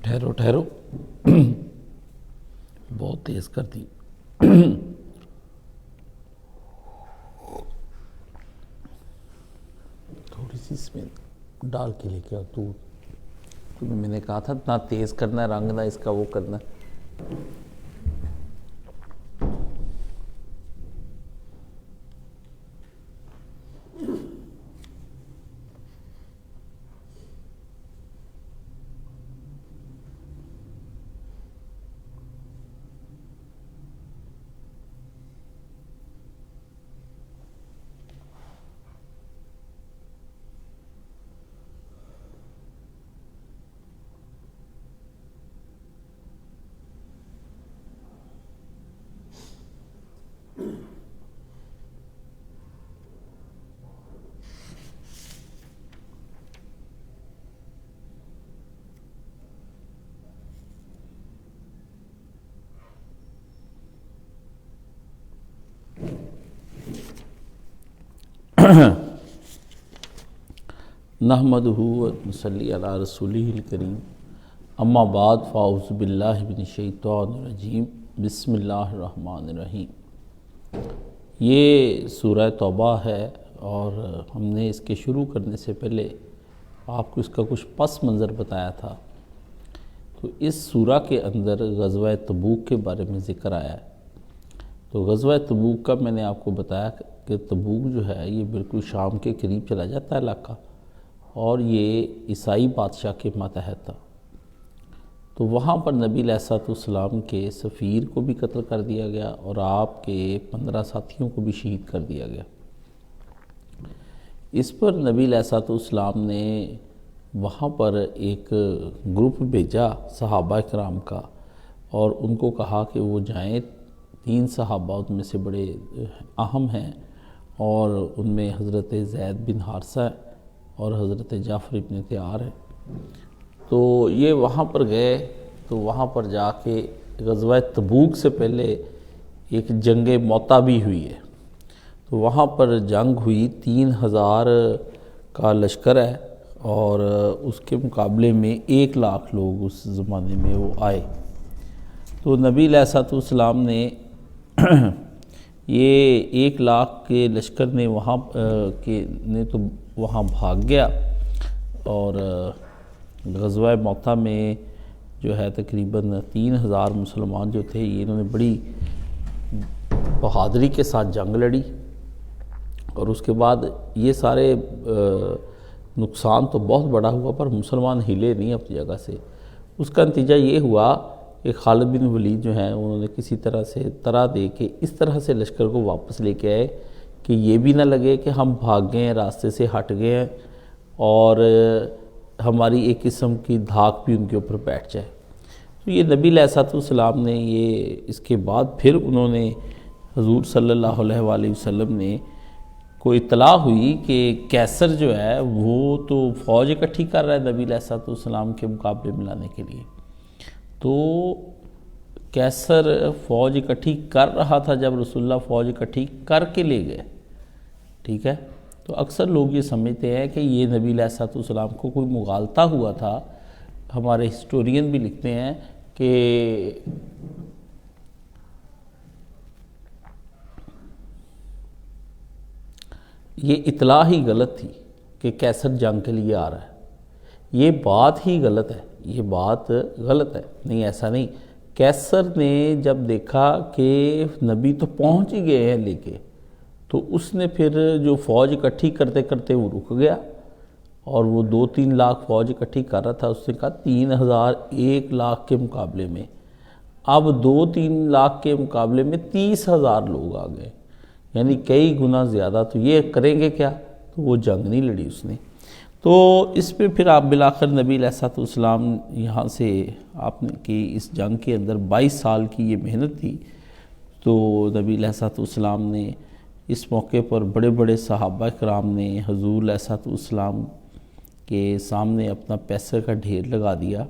ٹھہرو ٹھہرو بہت تیز کر دی. تھوڑی سی اس میں ڈال کے لے کے آؤ. تمہیں میں نے کہا تھا نہ تیز کرنا ہے رنگ، نہ اس کا وہ کرنا ہے. نحمدہ ونصلی علی رسولہ الکریم، اما بعد فاعوذ باللہ من الشیطان الرجیم، بسم اللہ الرحمن الرحیم. یہ سورہ توبہ ہے اور ہم نے اس کے شروع کرنے سے پہلے آپ کو اس کا کچھ پس منظر بتایا تھا. تو اس سورہ کے اندر غزوہ تبوک کے بارے میں ذکر آیا ہے. تو غزوہ تبوک کا میں نے آپ کو بتایا کہ تبوک جو ہے یہ بالکل شام کے قریب چلا جاتا ہے علاقہ، اور یہ عیسائی بادشاہ کے ماتحت تھا. تو وہاں پر نبی علیہ السلام کے سفیر کو بھی قتل کر دیا گیا اور آپ کے 15 ساتھیوں کو بھی شہید کر دیا گیا. اس پر نبی علیہ السلام نے وہاں پر ایک گروپ بھیجا صحابہ کرام کا، اور ان کو کہا کہ وہ جائیں. 3 صحابہ ان میں سے بڑے اہم ہیں، اور ان میں حضرت زید بن حارثہ اور حضرت جعفر ابن طیار ہیں. تو یہ وہاں پر گئے. تو وہاں پر جا کے غزوہ تبوک سے پہلے ایک جنگ موتا بھی ہوئی ہے. تو وہاں پر جنگ ہوئی، 3000 کا لشکر ہے، اور اس کے مقابلے میں 1 لاکھ لوگ اس زمانے میں وہ آئے. تو نبی علیہ السلام نے یہ 1 لاکھ کے لشکر نے تو وہاں بھاگ گیا، اور غزوہ موتا میں جو ہے تقریباً 3000 مسلمان جو تھے، انہوں نے بڑی بہادری کے ساتھ جنگ لڑی. اور اس کے بعد یہ سارے نقصان تو بہت بڑا ہوا، پر مسلمان ہلے نہیں اپنی جگہ سے. اس کا نتیجہ یہ ہوا کہ خالد بن ولید جو ہیں انہوں نے کسی طرح سے طرح دے کے اس طرح سے لشکر کو واپس لے کے آئے کہ یہ بھی نہ لگے کہ ہم بھاگ گئے ہیں، راستے سے ہٹ گئے ہیں، اور ہماری ایک قسم کی دھاک بھی ان کے اوپر بیٹھ جائے. تو یہ نبی علیہ السلام نے یہ اس کے بعد پھر انہوں نے حضور صلی اللہ علیہ وآلہ وسلم نے کو اطلاع ہوئی کہ کیسر جو ہے وہ تو فوج اکٹھی کر رہا ہے نبی علیہ السلام کے مقابلے میں لانے کے لیے. تو کیسر فوج اکٹھی کر رہا تھا جب رسول اللہ فوج اکٹھی کر کے لے گئے. ٹھیک ہے. تو اکثر لوگ یہ سمجھتے ہیں کہ یہ نبی علیہ السلام کو کوئی مغالطہ ہوا تھا. ہمارے ہسٹورین بھی لکھتے ہیں کہ یہ اطلاع ہی غلط تھی کہ کیسر جنگ کے لیے آ رہا ہے. یہ بات ہی غلط ہے، یہ بات غلط ہے. نہیں، ایسا نہیں. کیسر نے جب دیکھا کہ نبی تو پہنچ ہی گئے ہیں لے کے، تو اس نے پھر جو فوج اکٹھی کرتے کرتے وہ رک گیا، اور وہ 2-3 لاکھ فوج اکٹھی کر رہا تھا. اس نے کہا 3000 1 لاکھ کے مقابلے میں، اب 2-3 لاکھ کے مقابلے میں 30,000 لوگ آ گئے، یعنی کئی گنا زیادہ. تو یہ کریں گے کیا؟ تو وہ جنگ نہیں لڑی اس نے. تو اس پہ پھر آپ بالآخر نبی علیہ السلام یہاں سے آپ نے کی اس جنگ کے اندر 22 سال کی یہ محنت تھی. تو نبی علیہ السلام نے اس موقع پر بڑے بڑے صحابہ کرام نے حضور علیہ السلام کے سامنے اپنا پیسے کا ڈھیر لگا دیا،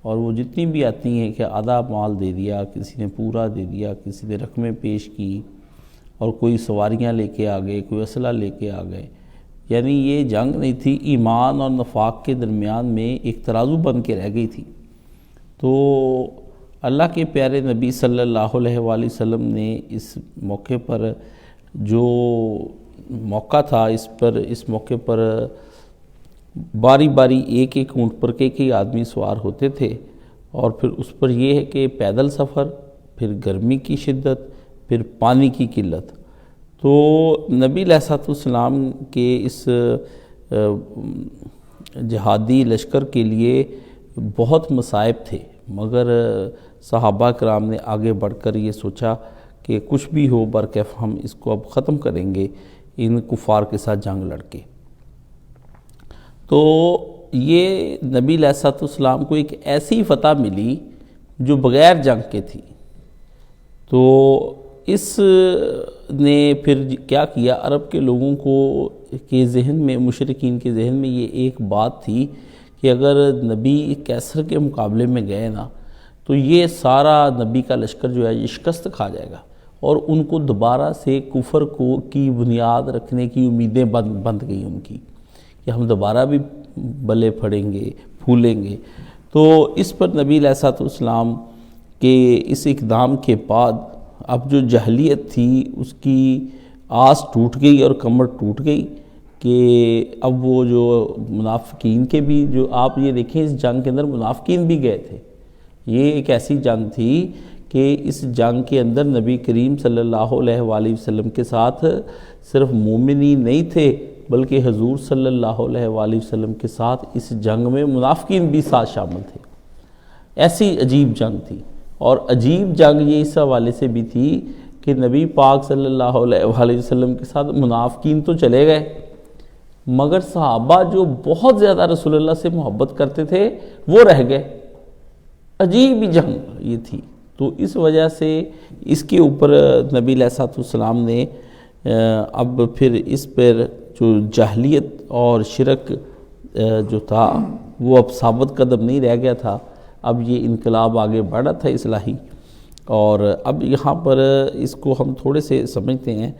اور وہ جتنی بھی آتی ہیں کہ آدھا مال دے دیا، کسی نے پورا دے دیا، کسی نے رقمیں پیش کی، اور کوئی سواریاں لے کے آ گئے، کوئی اسلحہ لے کے آ گئے. یعنی یہ جنگ نہیں تھی، ایمان اور نفاق کے درمیان میں ایک ترازو بن کے رہ گئی تھی. تو اللہ کے پیارے نبی صلی اللہ علیہ وآلہ وسلم نے اس موقع پر جو موقع تھا، اس موقع پر باری باری ایک ایک اونٹ پر کئی آدمی سوار ہوتے تھے، اور پھر اس پر یہ ہے کہ پیدل سفر، پھر گرمی کی شدت، پھر پانی کی قلت۔ تو نبی علیہ الصلوۃ والسلام کے اس جہادی لشکر کے لیے بہت مصائب تھے، مگر صحابہ کرام نے آگے بڑھ کر یہ سوچا کہ کچھ بھی ہو برکیف ہم اس کو اب ختم کریں گے، ان کفار کے ساتھ جنگ لڑ کے۔ تو یہ نبی علیہ الصلوۃ والسلام کو ایک ایسی فتح ملی جو بغیر جنگ کے تھی۔ تو اس نے پھر کیا کیا، عرب کے لوگوں کے ذہن میں، مشرکین کے ذہن میں یہ ایک بات تھی کہ اگر نبی کیسر کے مقابلے میں گئے نا تو یہ سارا نبی کا لشکر جو ہے یہ شکست کھا جائے گا، اور ان کو دوبارہ سے کفر کی بنیاد رکھنے کی امیدیں بند گئی ان کی، کہ ہم دوبارہ بھی بلے پھڑیں گے، پھولیں گے۔ تو اس پر نبی علیہ الصلوۃ والسلام کے اس اقدام کے بعد اب جو جاہلیت تھی اس کی آس ٹوٹ گئی اور کمر ٹوٹ گئی، کہ اب وہ جو منافقین کے بھی، جو آپ یہ دیکھیں اس جنگ کے اندر منافقین بھی گئے تھے۔ یہ ایک ایسی جنگ تھی کہ اس جنگ کے اندر نبی کریم صلی اللہ علیہ وآلہ وسلم کے ساتھ صرف مومنین نہیں تھے، بلکہ حضور صلی اللہ علیہ وآلہ وسلم کے ساتھ اس جنگ میں منافقین بھی ساتھ شامل تھے۔ ایسی عجیب جنگ تھی، اور عجیب جنگ یہ اس حوالے سے بھی تھی کہ نبی پاک صلی اللہ علیہ وآلہ وسلم کے ساتھ منافقین تو چلے گئے، مگر صحابہ جو بہت زیادہ رسول اللہ سے محبت کرتے تھے وہ رہ گئے۔ عجیب ہی جنگ یہ تھی۔ تو اس وجہ سے اس کے اوپر نبی علیہ الصلوۃ والسلام نے اب پھر اس پر جو جاہلیت اور شرک جو تھا وہ اب ثابت قدم نہیں رہ گیا تھا، اب یہ انقلاب آگے بڑھا تھا اصلاحی۔ اور اب یہاں پر اس کو ہم تھوڑے سے سمجھتے ہیں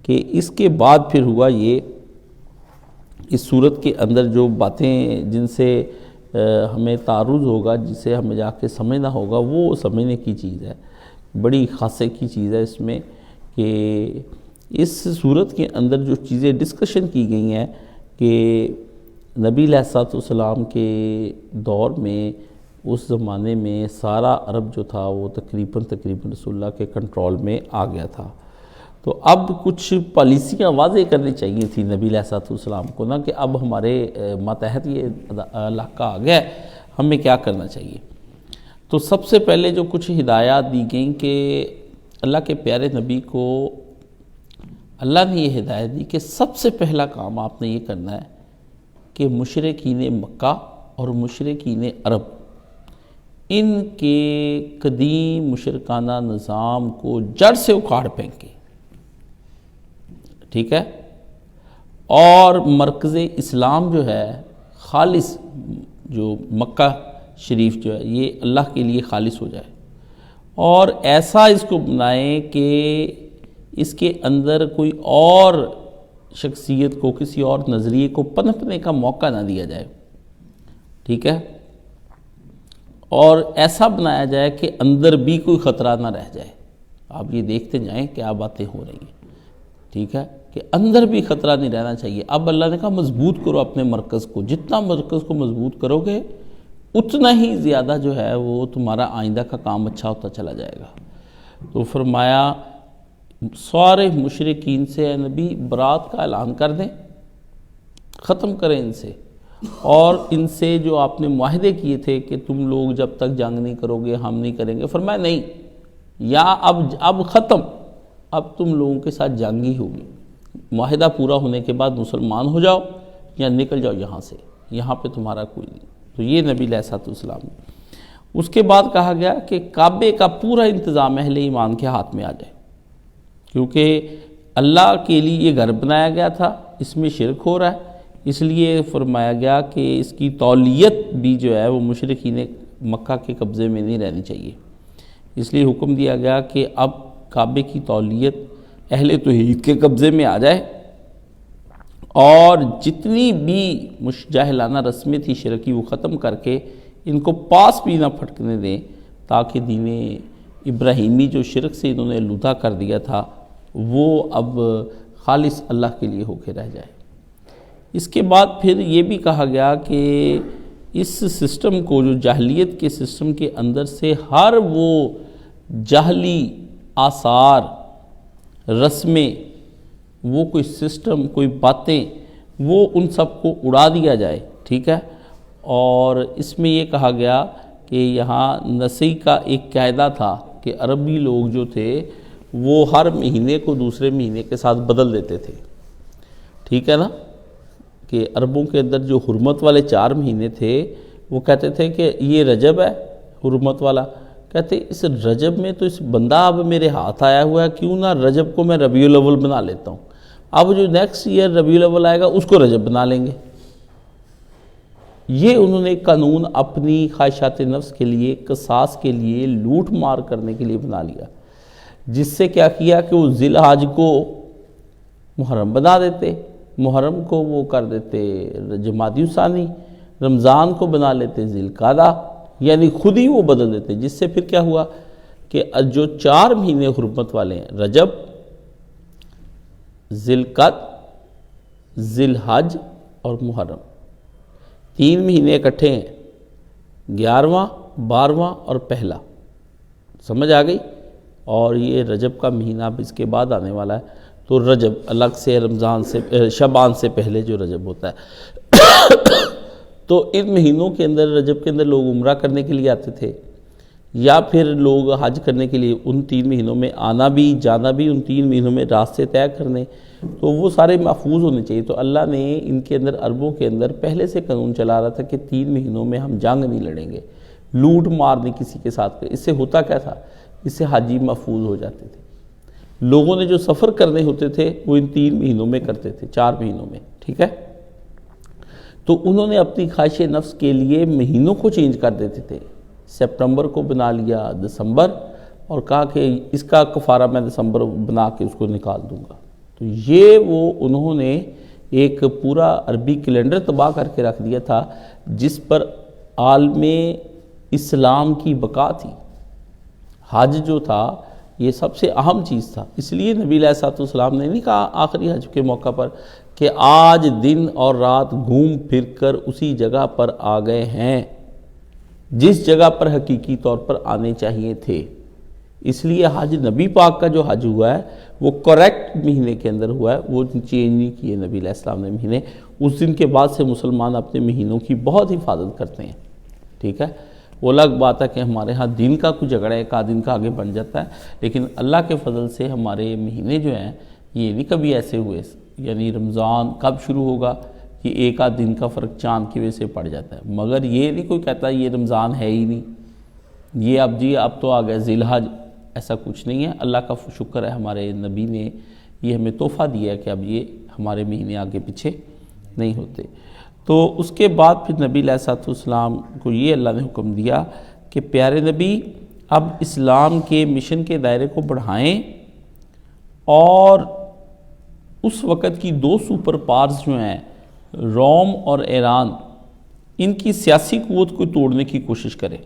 کہ اس کے بعد پھر ہوا یہ، اس صورت کے اندر جو باتیں جن سے ہمیں تعرض ہوگا، جسے ہمیں جا کے سمجھنا ہوگا، وہ سمجھنے کی چیز ہے، بڑی خاصے کی چیز ہے اس میں، کہ اس صورت کے اندر جو چیزیں ڈسکشن کی گئی ہیں کہ نبی علیہ الصلوۃ والسلام کے دور میں، اس زمانے میں سارا عرب جو تھا وہ تقریباً رسول اللہ کے کنٹرول میں آ گیا تھا۔ تو اب کچھ پالیسیاں واضح کرنی چاہیے تھی نبی علیہ الصلوۃ والسلام کو نا، کہ اب ہمارے ماتحت یہ علاقہ آ گیا ہے، ہمیں کیا کرنا چاہیے۔ تو سب سے پہلے جو کچھ ہدایات دی گئیں کہ اللہ کے پیارے نبی کو اللہ نے یہ ہدایت دی کہ سب سے پہلا کام آپ نے یہ کرنا ہے کہ مشرکین مکہ اور مشرکین عرب، ان کے قدیم مشرکانہ نظام کو جڑ سے اکھاڑ پھینکے، ٹھیک ہے، اور مرکز اسلام جو ہے خالص، جو مکہ شریف جو ہے یہ اللہ کے لیے خالص ہو جائے، اور ایسا اس کو بنائیں کہ اس کے اندر کوئی اور شخصیت کو، کسی اور نظریے کو پنپنے کا موقع نہ دیا جائے، ٹھیک ہے، اور ایسا بنایا جائے کہ اندر بھی کوئی خطرہ نہ رہ جائے۔ آپ یہ دیکھتے جائیں کیا باتیں ہو رہی ہیں، ٹھیک ہے، کہ اندر بھی خطرہ نہیں رہنا چاہیے۔ اب اللہ نے کہا مضبوط کرو اپنے مرکز کو، جتنا مرکز کو مضبوط کرو گے اتنا ہی زیادہ جو ہے وہ تمہارا آئندہ کا کام اچھا ہوتا چلا جائے گا۔ تو فرمایا سارے مشرکین سے اے نبی برات کا اعلان کر دیں، ختم کریں ان سے، اور ان سے جو آپ نے معاہدے کیے تھے کہ تم لوگ جب تک جنگ نہیں کرو گے ہم نہیں کریں گے، فرمایا نہیں، یا اب ختم، اب تم لوگوں کے ساتھ جنگ ہی ہوگی، معاہدہ پورا ہونے کے بعد مسلمان ہو جاؤ یا نکل جاؤ یہاں سے، یہاں پہ تمہارا کوئی نہیں۔ تو یہ نبی علیہ الصلوۃ والسلام نے۔ اس کے بعد کہا گیا کہ کعبے کا پورا انتظام اہل ایمان کے ہاتھ میں آ جائے، کیونکہ اللہ کے لیے یہ گھر بنایا گیا تھا، اس میں شرک ہو رہا ہے، اس لیے فرمایا گیا کہ اس کی تولیت بھی جو ہے وہ مشرکین مکہ کے قبضے میں نہیں رہنی چاہیے، اس لیے حکم دیا گیا کہ اب کعبے کی تولیت اہل توحید کے قبضے میں آ جائے، اور جتنی بھی جاہلانہ رسمیں تھی شرکی وہ ختم کر کے ان کو پاس بھی نہ پھٹکنے دیں، تاکہ دین ابراہیمی جو شرک سے انہوں نے آلودہ کر دیا تھا وہ اب خالص اللہ کے لیے ہو کے رہ جائے۔ اس کے بعد پھر یہ بھی کہا گیا کہ اس سسٹم کو، جو جاہلیت کے سسٹم کے اندر سے ہر وہ جاہلی آثار، رسمیں، وہ کوئی سسٹم، کوئی باتیں، وہ ان سب کو اڑا دیا جائے، ٹھیک ہے۔ اور اس میں یہ کہا گیا کہ یہاں نسی کا ایک قاعدہ تھا کہ عربی لوگ جو تھے وہ ہر مہینے کو دوسرے مہینے کے ساتھ بدل دیتے تھے، ٹھیک ہے نا، کہ عربوں کے اندر جو حرمت والے 4 مہینے تھے وہ کہتے تھے کہ یہ رجب ہے حرمت والا، کہتے اس رجب میں تو اس بندہ اب میرے ہاتھ آیا ہوا ہے، کیوں نہ رجب کو میں ربیع الاول بنا لیتا ہوں، اب جو نیکسٹ ایئر ربیع الاول آئے گا اس کو رجب بنا لیں گے۔ یہ انہوں نے قانون اپنی خواہشات نفس کے لیے، قصاص کے لیے، لوٹ مار کرنے کے لیے بنا لیا، جس سے کیا کیا کہ وہ ذی الحج کو محرم بنا دیتے، محرم کو وہ کر دیتے جمادی الثانی، رمضان کو بنا لیتے ذی القعدہ، یعنی خود ہی وہ بدل دیتے، جس سے پھر کیا ہوا کہ جو 4 مہینے حرمت والے ہیں، رجب، ذی القعدہ، ذی الحج اور محرم، 3 مہینے اکٹھے ہیں، 11واں، 12واں اور پہلا، سمجھ آ گئی؟ اور یہ رجب کا مہینہ اب اس کے بعد آنے والا ہے، تو رجب الگ سے، رمضان سے، شعبان سے پہلے جو رجب ہوتا ہے تو ان مہینوں کے اندر، رجب کے اندر لوگ عمرہ کرنے کے لیے آتے تھے، یا پھر لوگ حج کرنے کے لیے ان 3 مہینوں میں آنا بھی جانا بھی، ان 3 مہینوں میں راستے طے کرنے، تو وہ سارے محفوظ ہونے چاہیے۔ تو اللہ نے ان کے اندر، عربوں کے اندر پہلے سے قانون چلا رہا تھا کہ 3 مہینوں میں ہم جنگ نہیں لڑیں گے، لوٹ مار نہیں کسی کے ساتھ۔ اس سے ہوتا کیا تھا؟ اس سے حاجی محفوظ ہو جاتے تھے۔ لوگوں نے جو سفر کرنے ہوتے تھے وہ ان 3 مہینوں میں کرتے تھے، 4 مہینوں میں، ٹھیک ہے۔ تو انہوں نے اپنی خواہش نفس کے لیے مہینوں کو چینج کر دیتے تھے، سپٹمبر کو بنا لیا دسمبر، اور کہا کہ اس کا کفارہ میں دسمبر بنا کے اس کو نکال دوں گا۔ تو یہ وہ انہوں نے ایک پورا عربی کیلنڈر تباہ کر کے رکھ دیا تھا، جس پر عالم اسلام کی بقا تھی۔ حج جو تھا یہ سب سے اہم چیز تھا، اس لیے نبی علیہ الصلوۃ والسلام نے نہیں کہا آخری حج کے موقع پر کہ آج دن اور رات گھوم پھر کر اسی جگہ پر آ گئے ہیں جس جگہ پر حقیقی طور پر آنے چاہیے تھے۔ اس لیے حج، نبی پاک کا جو حج ہوا ہے وہ کریکٹ مہینے کے اندر ہوا ہے، وہ چینج نہیں کیے نبی علیہ السلام نے مہینے۔ اس دن کے بعد سے مسلمان اپنے مہینوں کی بہت حفاظت کرتے ہیں، ٹھیک ہے۔ وہ الگ بات ہے کہ ہمارے ہاں دن کا کوئی جھگڑا ہے، ایک آدھ دن کا آگے بن جاتا ہے، لیکن اللہ کے فضل سے ہمارے مہینے جو ہیں یہ نہیں کبھی ایسے ہوئے، یعنی رمضان کب شروع ہوگا کہ ایک آدھ دن کا فرق چاند کی وجہ سے پڑ جاتا ہے، مگر یہ نہیں کوئی کہتا یہ رمضان ہے ہی نہیں، یہ اب تو آ گیا ذی الحج، ایسا کچھ نہیں ہے۔ اللہ کا شکر ہے ہمارے نبی نے یہ ہمیں تحفہ دیا ہے کہ اب یہ ہمارے مہینے آگے پیچھے نہیں ہوتے۔ تو اس کے بعد پھر نبی علیہ الصلوۃ والسلام کو یہ اللہ نے حکم دیا کہ پیارے نبی اب اسلام کے مشن کے دائرے کو بڑھائیں، اور اس وقت کی 2 سپر پاورز جو ہیں روم اور ایران، ان کی سیاسی قوت کو توڑنے کی کوشش کریں،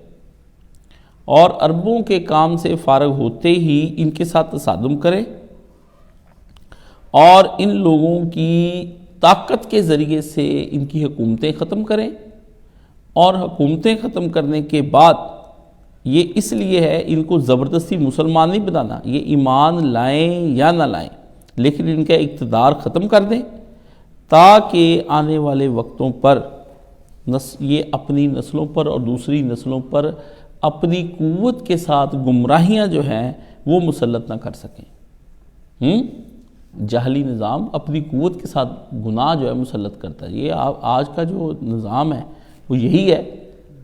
اور عربوں کے کام سے فارغ ہوتے ہی ان کے ساتھ تصادم کریں، اور ان لوگوں کی طاقت کے ذریعے سے ان کی حکومتیں ختم کریں، اور حکومتیں ختم کرنے کے بعد یہ اس لیے ہے ان کو زبردستی مسلمان نہیں بنانا، یہ ایمان لائیں یا نہ لائیں، لیکن ان کا اقتدار ختم کر دیں، تاکہ آنے والے وقتوں پر یہ اپنی نسلوں پر اور دوسری نسلوں پر اپنی قوت کے ساتھ گمراہیاں جو ہیں وہ مسلط نہ کر سکیں۔ جاہلی نظام اپنی قوت کے ساتھ گناہ جو ہے مسلط کرتا ہے، یہ آج کا جو نظام ہے وہ یہی ہے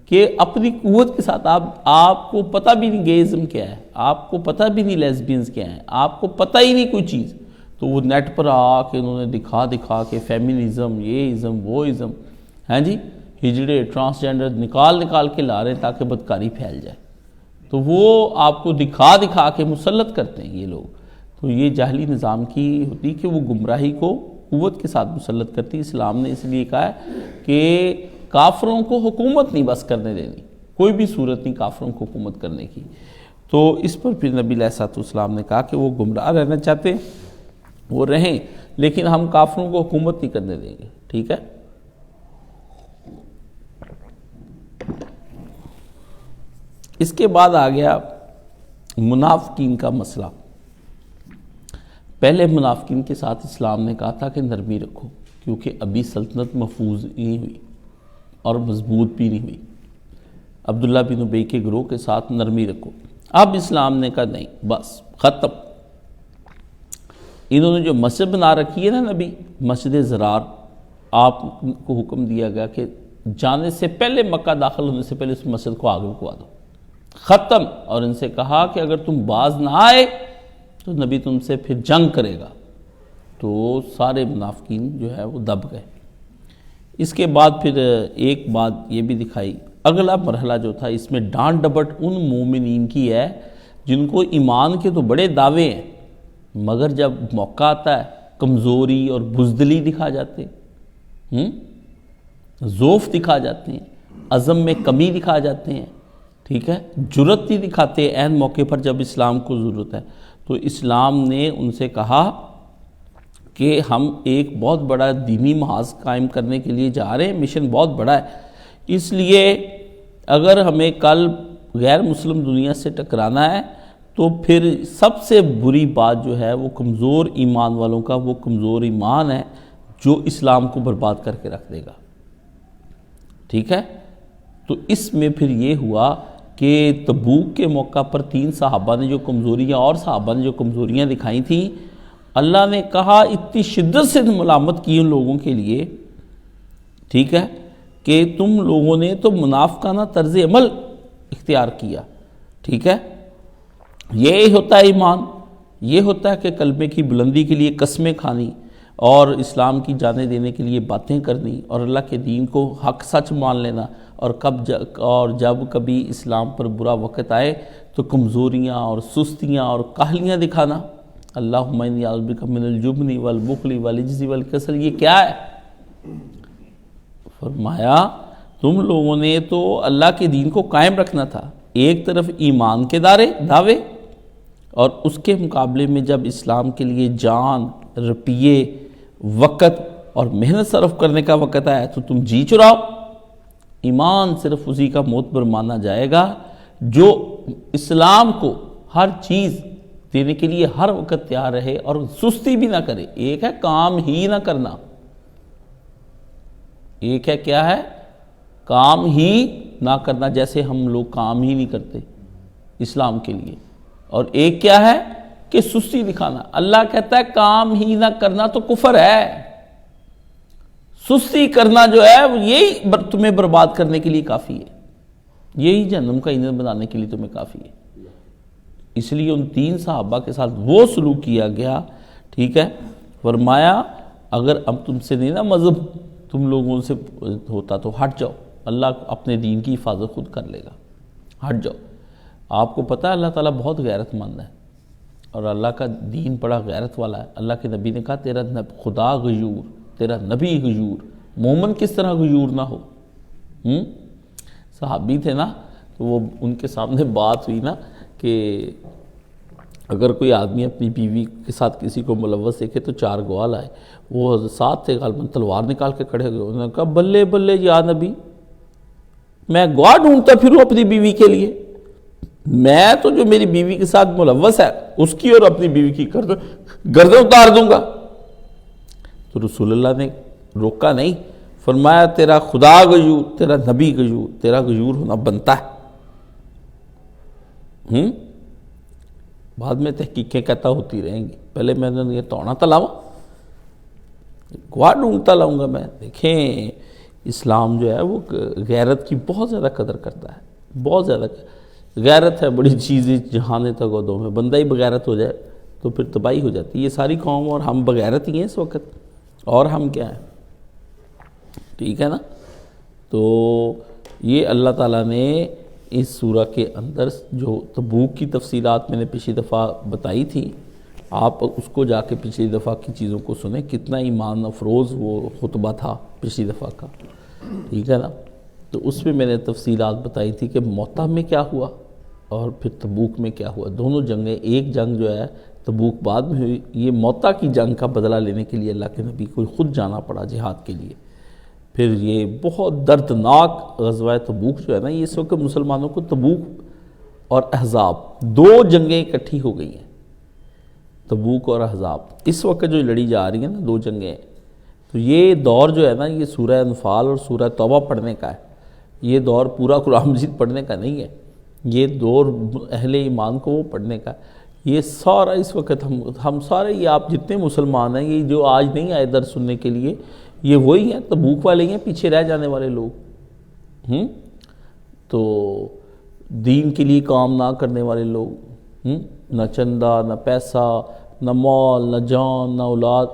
کہ اپنی قوت کے ساتھ آپ کو پتہ بھی نہیں گیزم کیا ہے، آپ کو پتہ بھی نہیں لیسبینز کیا ہیں، آپ کو پتہ ہی نہیں کوئی چیز، تو وہ نیٹ پر آ کے انہوں نے دکھا کے فیمنزم، یہ ازم وہ ازم، ہیں جی، ہجڑے، ٹرانسجینڈر نکال کے لا رہے ہیں تاکہ بدکاری پھیل جائے، تو وہ آپ کو دکھا کے مسلط کرتے ہیں یہ لوگ۔ تو یہ جاہلی نظام کی ہوتی کہ وہ گمراہی کو قوت کے ساتھ مسلط کرتی۔ اسلام نے اس لیے کہا ہے کہ کافروں کو حکومت نہیں بس کرنے دینی، کوئی بھی صورت نہیں کافروں کو حکومت کرنے کی۔ تو اس پر پھر نبی علیہ السلام نے کہا کہ وہ گمراہ رہنا چاہتے ہیں وہ رہیں، لیکن ہم کافروں کو حکومت نہیں کرنے دیں گے، ٹھیک ہے۔ اس کے بعد آ گیا منافقین کا مسئلہ۔ پہلے منافقین کے ساتھ اسلام نے کہا تھا کہ نرمی رکھو، کیونکہ ابھی سلطنت محفوظ نہیں ہوئی اور مضبوط بھی نہیں ہوئی۔ عبداللہ بن ابی کے گروہ کے ساتھ نرمی رکھو۔ اب اسلام نے کہا نہیں، بس ختم۔ انہوں نے جو مسجد بنا رکھی ہے نا نبی، مسجد زرار، آپ کو حکم دیا گیا کہ جانے سے پہلے، مکہ داخل ہونے سے پہلے اس مسجد کو آگے رکوا دو، ختم۔ اور ان سے کہا کہ اگر تم باز نہ آئے تو نبی تم سے پھر جنگ کرے گا۔ تو سارے منافقین جو ہے وہ دب گئے۔ اس کے بعد پھر ایک بات یہ بھی دکھائی، اگلا مرحلہ جو تھا اس میں ڈانٹ ڈپٹ ان مومنین کی ہے جن کو ایمان کے تو بڑے دعوے ہیں، مگر جب موقع آتا ہے کمزوری اور بزدلی دکھا جاتے ہیں، ضعف دکھا جاتے ہیں، عزم میں کمی دکھا جاتے ہیں، ٹھیک ہے، جرأت نہیں دکھاتے عین موقع پر جب اسلام کو ضرورت ہے۔ تو اسلام نے ان سے کہا کہ ہم ایک بہت بڑا دینی محاذ قائم کرنے کے لیے جا رہے ہیں، مشن بہت بڑا ہے، اس لیے اگر ہمیں کل غیر مسلم دنیا سے ٹکرانا ہے تو پھر سب سے بری بات جو ہے وہ کمزور ایمان والوں کا وہ کمزور ایمان ہے جو اسلام کو برباد کر کے رکھ دے گا، ٹھیک ہے۔ تو اس میں پھر یہ ہوا کہ تبوک کے موقع پر 3 صحابہ نے جو کمزوریاں اور صحابہ نے جو کمزوریاں دکھائی تھیں، اللہ نے کہا اتنی شدت سے ملامت کی ان لوگوں کے لیے، ٹھیک ہے، کہ تم لوگوں نے تو منافقانہ طرز عمل اختیار کیا، ٹھیک ہے۔ یہی ہوتا ہے ایمان، یہ ہوتا ہے کہ کلمے کی بلندی کے لیے قسمیں کھانی اور اسلام کی جانیں دینے کے لیے باتیں کرنی اور اللہ کے دین کو حق سچ مان لینا، اور جب کبھی اسلام پر برا وقت آئے تو کمزوریاں اور سستیاں اور کاہلیاں دکھانا۔ اللہم انی اعوذ بک من الجبن والبخل والعجز والکسل، یہ کیا ہے؟ فرمایا تم لوگوں نے تو اللہ کے دین کو قائم رکھنا تھا، ایک طرف ایمان کے دعوے، اور اس کے مقابلے میں جب اسلام کے لیے جان، روپیے، وقت اور محنت صرف کرنے کا وقت آیا تو تم جی چراؤ۔ ایمان صرف اسی کا معتبر مانا جائے گا جو اسلام کو ہر چیز دینے کے لیے ہر وقت تیار رہے اور سستی بھی نہ کرے۔ ایک ہے کام ہی نہ کرنا، ایک ہے کیا ہے؟ کام ہی نہ کرنا، جیسے ہم لوگ کام ہی نہیں کرتے اسلام کے لیے، اور ایک کیا ہے کہ سستی دکھانا۔ اللہ کہتا ہے کام ہی نہ کرنا تو کفر ہے، سستی کرنا جو ہے یہی تمہیں برباد کرنے کے لیے کافی ہے، یہی جہنم کا ایندھن بنانے کے لیے تمہیں کافی ہے۔ اس لیے ان 3 صحابہ کے ساتھ وہ سلوک کیا گیا، ٹھیک ہے۔ فرمایا اگر اب تم سے نہیں نا مذہب تم لوگوں سے ہوتا تو ہٹ جاؤ، اللہ اپنے دین کی حفاظت خود کر لے گا، ہٹ جاؤ۔ آپ کو پتہ ہے اللہ تعالیٰ بہت غیرت مند ہے اور اللہ کا دین بڑا غیرت والا ہے۔ اللہ کے نبی نے کہا تیرا خدا غیور، تیرا نبی غیور، مومن کس طرح غیور نہ ہو۔ صحابی تھے نا، تو وہ ان کے سامنے بات ہوئی نا کہ اگر کوئی آدمی اپنی بیوی کے ساتھ کسی کو ملوث دیکھے تو 4 گواہ لائے۔ وہ ساتھ تھے، غالباً تلوار نکال کے کھڑے ہوئے، انہوں نے کہا بلے بلے یا نبی، میں گواہ ڈھونڈتا پھروں اپنی بیوی کے لیے، میں تو جو میری بیوی کے ساتھ ملوث ہے اس کی اور اپنی بیوی کی گردن اتار دوں گا۔ تو رسول اللہ نے روکا نہیں، فرمایا تیرا خدا غیور، تیرا نبی غیور، تیرا غیور ہونا بنتا ہے۔ بعد میں تحقیقیں کہتا ہوتی رہیں گی، پہلے میں نے یہ توڑنا تلاوا، گواہ ڈھونڈتا لاؤں گا میں۔ دیکھیں اسلام جو ہے وہ غیرت کی بہت زیادہ قدر کرتا ہے، بہت زیادہ۔ غیرت ہے بڑی چیز، جہانے تگودوں میں بندہ ہی بغیرت ہو جائے تو پھر تباہی ہو جاتی ہے۔ یہ ساری قوم اور ہم بغیرت ہی ہیں اس وقت، اور ہم کیا ہیں، ٹھیک ہے نا۔ تو یہ اللہ تعالیٰ نے اس سورہ کے اندر جو تبوک کی تفصیلات میں نے پچھلی دفعہ بتائی تھی، آپ اس کو جا کے پچھلی دفعہ کی چیزوں کو سنیں، کتنا ایمان افروز وہ خطبہ تھا پچھلی دفعہ کا، ٹھیک ہے نا۔ تو اس میں میں نے تفصیلات بتائی تھی کہ موتا میں کیا ہوا اور پھر تبوک میں کیا ہوا. دونوں جنگیں، ایک جنگ جو ہے تبوک بعد میں ہوئی، یہ موتا کی جنگ کا بدلہ لینے کے لیے اللہ کے نبی کو خود جانا پڑا جہاد کے لیے. پھر یہ بہت دردناک غزوہ تبوک جو ہے نا، یہ اس وقت مسلمانوں کو تبوک اور احزاب دو جنگیں اکٹھی ہو گئی ہیں، تبوک اور احزاب اس وقت جو لڑی جا رہی ہیں نا، دو جنگیں. تو یہ دور جو ہے نا، یہ سورہ انفال اور سورہ توبہ پڑھنے کا ہے. یہ دور پورا قرآن مجید پڑھنے کا نہیں ہے، یہ دور اہل ایمان کو وہ پڑھنے کا. یہ سارا اس وقت ہم سارے، یہ آپ جتنے مسلمان ہیں، یہ جو آج نہیں آئے درس سننے کے لیے، یہ وہی ہیں، تبوک والے ہیں، پیچھے رہ جانے والے لوگ. تو دین کے لیے کام نہ کرنے والے لوگ، نہ چندہ، نہ پیسہ، نہ مال، نہ جان، نہ اولاد.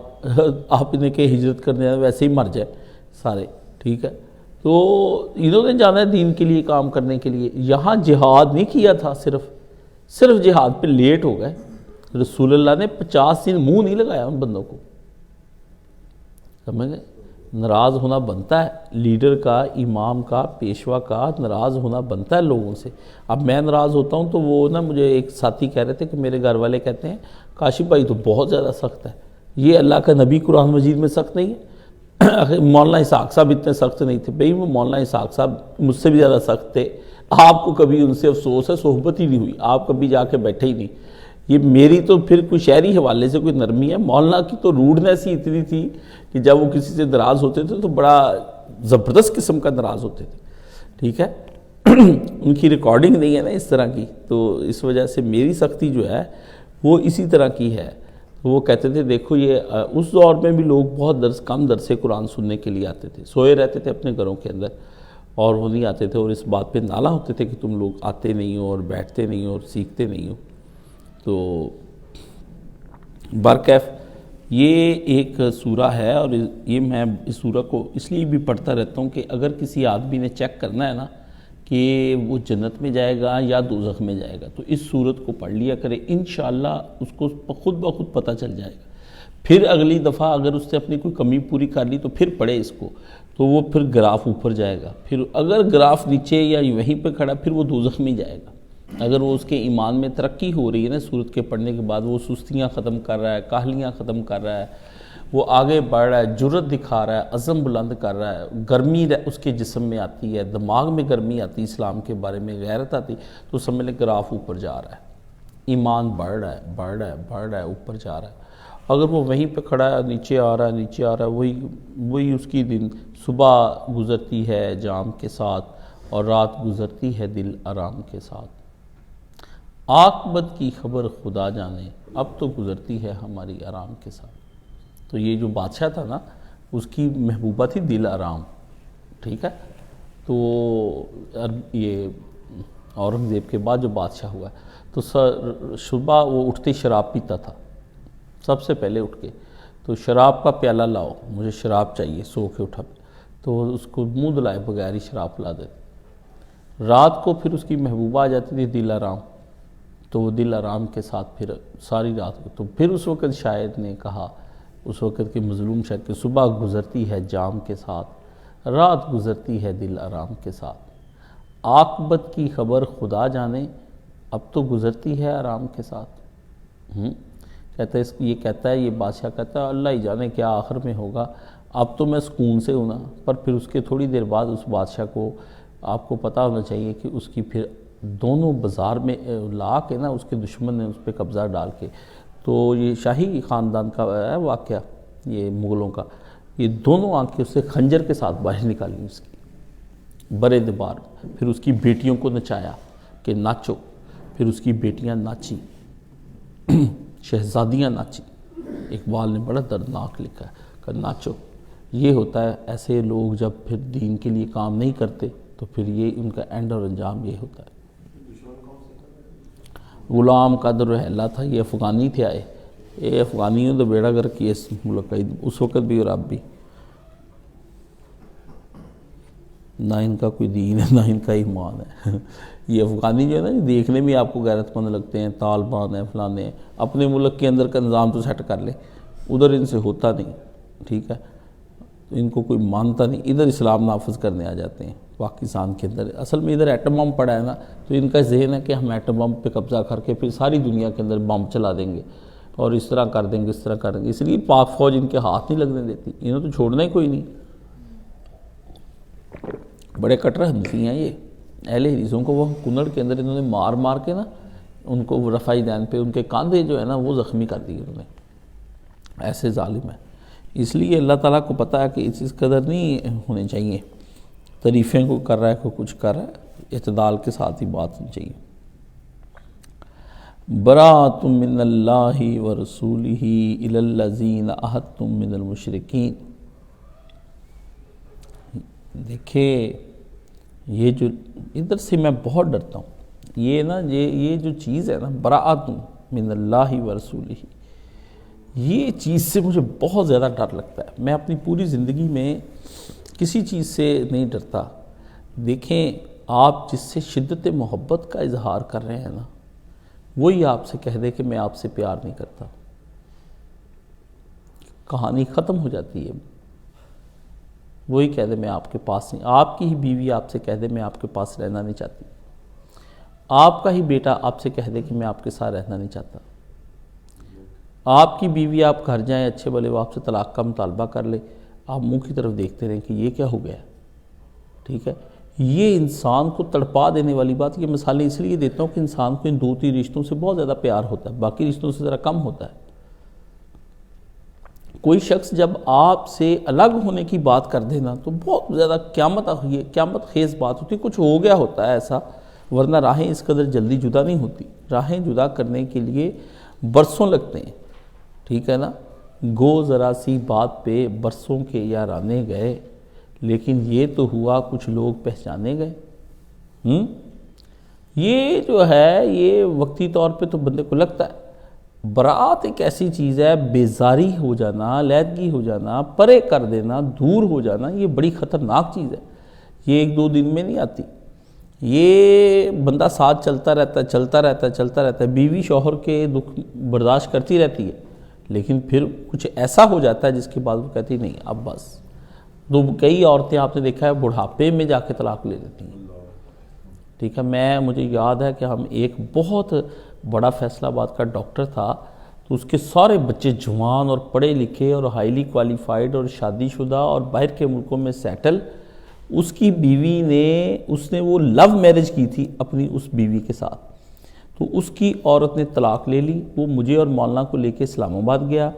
آپ نے کہ ہجرت کرنے ہیں ویسے ہی مر جائے سارے، ٹھیک ہے. تو انہوں نے جانا ہے دین کے لیے کام کرنے کے لیے. یہاں جہاد نہیں کیا تھا، صرف جہاد پہ لیٹ ہو گئے. رسول اللہ نے 50 دن منہ نہیں لگایا ان بندوں کو، سمجھ گئے. ناراض ہونا بنتا ہے لیڈر کا، امام کا، پیشوا کا، ناراض ہونا بنتا ہے لوگوں سے. اب میں ناراض ہوتا ہوں تو وہ نا، مجھے ایک ساتھی کہہ رہے تھے کہ میرے گھر والے کہتے ہیں کاشف بھائی تو بہت زیادہ سخت ہے. یہ اللہ کا نبی قرآن مجید میں سخت نہیں ہے. مولانا اسحاق صاحب اتنے سخت نہیں تھے. بھئی وہ مولانا اسحاق صاحب مجھ سے بھی زیادہ سخت تھے. آپ کو کبھی ان سے افسوس ہے؟ صحبت ہی نہیں ہوئی، آپ کبھی جا کے بیٹھے ہی نہیں. یہ میری تو پھر کوئی شہری حوالے سے کوئی نرمی ہے. مولانا کی تو روڈنیس ہی اتنی تھی کہ جب وہ کسی سے ناراض ہوتے تھے تو بڑا زبردست قسم کا ناراض ہوتے تھے، ٹھیک ہے. ان کی ریکارڈنگ نہیں ہے نا اس طرح کی، تو اس وجہ سے میری سختی جو ہے وہ اسی طرح کی ہے. وہ کہتے تھے دیکھو، یہ اس دور میں بھی لوگ بہت کم درس قرآن سننے کے لیے آتے تھے، سوئے رہتے تھے اپنے گھروں کے اندر اور وہ نہیں آتے تھے، اور اس بات پہ نالہ ہوتے تھے کہ تم لوگ آتے نہیں ہو اور بیٹھتے نہیں ہو اور سیکھتے نہیں ہو. تو برکیف یہ ایک سورہ ہے، اور یہ میں اس سورہ کو اس لیے بھی پڑھتا رہتا ہوں کہ اگر کسی آدمی نے چیک کرنا ہے نا کہ وہ جنت میں جائے گا یا دوزخ میں جائے گا، تو اس سورت کو پڑھ لیا کرے، انشاءاللہ اس کو خود بخود پتہ چل جائے گا. پھر اگلی دفعہ اگر اس نے اپنی کوئی کمی پوری کر لی تو پھر پڑھے اس کو، تو وہ پھر گراف اوپر جائے گا. پھر اگر گراف نیچے یا وہیں پہ کھڑا، پھر وہ دوزخ میں جائے گا. اگر وہ اس کے ایمان میں ترقی ہو رہی ہے نا سورت کے پڑھنے کے بعد، وہ سستیاں ختم کر رہا ہے، کاہلیاں ختم کر رہا ہے، وہ آگے بڑھ رہا ہے، جرت دکھا رہا ہے، عزم بلند کر رہا ہے، گرمی اس کے جسم میں آتی ہے، دماغ میں گرمی آتی ہے، اسلام کے بارے میں غیرت آتی، تو سمجھ لیں گراف اوپر جا رہا ہے، ایمان بڑھ رہا ہے، اوپر جا رہا ہے. اگر وہ وہیں پہ کھڑا ہے، نیچے آ رہا ہے، وہی اس کی دن صبح گزرتی ہے جام کے ساتھ اور رات گزرتی ہے دل آرام کے ساتھ. عاقبت کی خبر خدا جانے، اب تو گزرتی ہے ہماری آرام کے ساتھ. تو یہ جو بادشاہ تھا نا، اس کی محبوبہ تھی دل آرام، ٹھیک ہے. تو یہ اورنگزیب کے بعد جو بادشاہ ہوا ہے، تو صبح وہ اٹھتے شراب پیتا تھا، سب سے پہلے اٹھ کے تو شراب کا پیالہ لاؤ، مجھے شراب چاہیے. سو کے اٹھا تو اس کو منہ دلائے بغیر ہی شراب پلا دیتے. رات کو پھر اس کی محبوبہ آ جاتی تھی دل آرام، تو وہ دل آرام کے ساتھ پھر ساری رات کو. تو پھر اس وقت شاعر نے کہا، اس وقت کے مظلوم شاعر، کہ صبح گزرتی ہے جام کے ساتھ، رات گزرتی ہے دل آرام کے ساتھ، عاقبت کی خبر خدا جانے، اب تو گزرتی ہے آرام کے ساتھ. کہتا ہے یہ بادشاہ کہتا ہے اللہ ہی جانے کیا آخر میں ہوگا، اب تو میں سکون سے ہوں نا. پر پھر اس کے تھوڑی دیر بعد اس بادشاہ کو، آپ کو پتہ ہونا چاہیے کہ اس کی پھر دونوں بازار میں لا کے نا، اس کے دشمن نے اس پہ قبضہ ڈال کے، تو یہ شاہی خاندان کا ہے واقعہ، یہ مغلوں کا، یہ دونوں آنکھیں اس سے خنجر کے ساتھ باہر نکالی اس کی برے دبار. پھر اس کی بیٹیوں کو نچایا کہ ناچو، پھر اس کی بیٹیاں ناچی، شہزادیاں ناچی. اقبال نے بڑا دردناک لکھا ہے کہ ناچو. یہ ہوتا ہے ایسے لوگ جب پھر دین کے لیے کام نہیں کرتے تو پھر یہ ان کا اینڈ اور انجام یہ ہوتا ہے. غلام قادر رحلہ تھا، یہ افغانی تھے آئے، یہ افغانیوں تو بیڑا گر کی اس ملک کا اس وقت بھی اور اب بھی. نہ ان کا کوئی دین ہے، نہ ان کا ایمان ہے. یہ افغانی جو ہے نا، دیکھنے میں آپ کو غیرت مند لگتے ہیں، طالبان ہیں، فلانے ہیں، اپنے ملک کے اندر کا نظام تو سیٹ کر لے، ادھر ان سے ہوتا نہیں، ٹھیک ہے. ان کو کوئی مانتا نہیں، ادھر اسلام نافذ کرنے آ جاتے ہیں. پاکستان کے اندر. اصل میں ادھر ایٹم بم پڑا ہے نا، تو ان کا ذہن ہے کہ ہم ایٹم بم پہ قبضہ کر کے پھر ساری دنیا کے اندر بم چلا دیں گے اور اس طرح کر دیں گے، اس طرح کر دیں گے. اس لیے پاک فوج ان کے ہاتھ نہیں لگنے دیتی، انہوں تو چھوڑنا ہی کوئی نہیں. بڑے کٹر حنفی ہیں یہ اہل حدیثوں کو. وہ کنڑ کے اندر انہوں نے مار مار کے نا ان کو رفائی دین پہ ان کے کاندھے جو ہے نا وہ زخمی کر دیے انہوں نے. ایسے ظالم ہیں. اس لیے اللہ تعالیٰ کو پتہ ہے کہ اس قدر نہیں ہونے چاہیے. تعریفیں کو کر رہا ہے، کوئی کچھ کر رہا ہے، اعتدال کے ساتھ ہی بات ہونی چاہیے. براۃ من اللہ ورسولہ الی الذین عاہدتم من المشرکین. دیکھیں یہ جو ادھر سے میں بہت ڈرتا ہوں، یہ نا یہ جو چیز ہے نا براۃ من اللہ ورسولہ، یہ چیز سے مجھے بہت زیادہ ڈر لگتا ہے. میں اپنی پوری زندگی میں کسی چیز سے نہیں ڈرتا. دیکھیں آپ جس سے شدت محبت کا اظہار کر رہے ہیں نا، وہی آپ سے کہہ دے کہ میں آپ سے پیار نہیں کرتا، کہانی ختم ہو جاتی ہے. وہی کہہ دے میں آپ کے پاس نہیں. آپ کی ہی بیوی آپ سے کہہ دے میں آپ کے پاس رہنا نہیں چاہتی. آپ کا ہی بیٹا آپ سے کہہ دے کہ میں آپ کے ساتھ رہنا نہیں چاہتا. آپ کی بیوی آپ گھر جائیں اچھے بھلے وہ آپ سے طلاق کا مطالبہ کر لے، آپ منہ کی طرف دیکھتے رہیں کہ یہ کیا ہو گیا. ٹھیک ہے، یہ انسان کو تڑپا دینے والی بات. یہ مثالیں اس لیے دیتا ہوں کہ انسان کو ان 2-3 رشتوں سے بہت زیادہ پیار ہوتا ہے، باقی رشتوں سے ذرا کم ہوتا ہے. کوئی شخص جب آپ سے الگ ہونے کی بات کر دینا تو بہت زیادہ قیامت خیز بات ہوتی ہے. کچھ ہو گیا ہوتا ہے ایسا، ورنہ راہیں اس قدر جلدی جدا نہیں ہوتی. راہیں جدا کرنے کے لیے برسوں لگتے ہیں. ٹھیک ہے نا، گو ذرا سی بات پہ برسوں کے یارانے گئے، لیکن یہ تو ہوا کچھ لوگ پہچانے گئے. یہ جو ہے یہ وقتی طور پہ تو بندے کو لگتا ہے. برات ایک ایسی چیز ہے، بیزاری ہو جانا، علیحدگی ہو جانا، پرے کر دینا، دور ہو جانا، یہ بڑی خطرناک چیز ہے. یہ 1-2 دن میں نہیں آتی. یہ بندہ ساتھ چلتا رہتا ہے. بیوی شوہر کے دکھ برداشت کرتی رہتی ہے، لیکن پھر کچھ ایسا ہو جاتا ہے جس کے بعد وہ کہتی نہیں اب بس. تو کئی عورتیں آپ نے دیکھا ہے بڑھاپے میں جا کے طلاق لے لیتی ہیں. ٹھیک ہے، مجھے یاد ہے کہ ہم ایک بہت بڑا فیصل آباد کا ڈاکٹر تھا، تو اس کے سارے بچے جوان اور پڑھے لکھے اور ہائیلی کوالیفائیڈ اور شادی شدہ اور باہر کے ملکوں میں سیٹل. اس کی بیوی اس نے وہ لو میرج کی تھی اپنی اس بیوی کے ساتھ. تو اس کی عورت نے طلاق لے لی. وہ مجھے اور مولانا کو لے کے اسلام آباد گیا.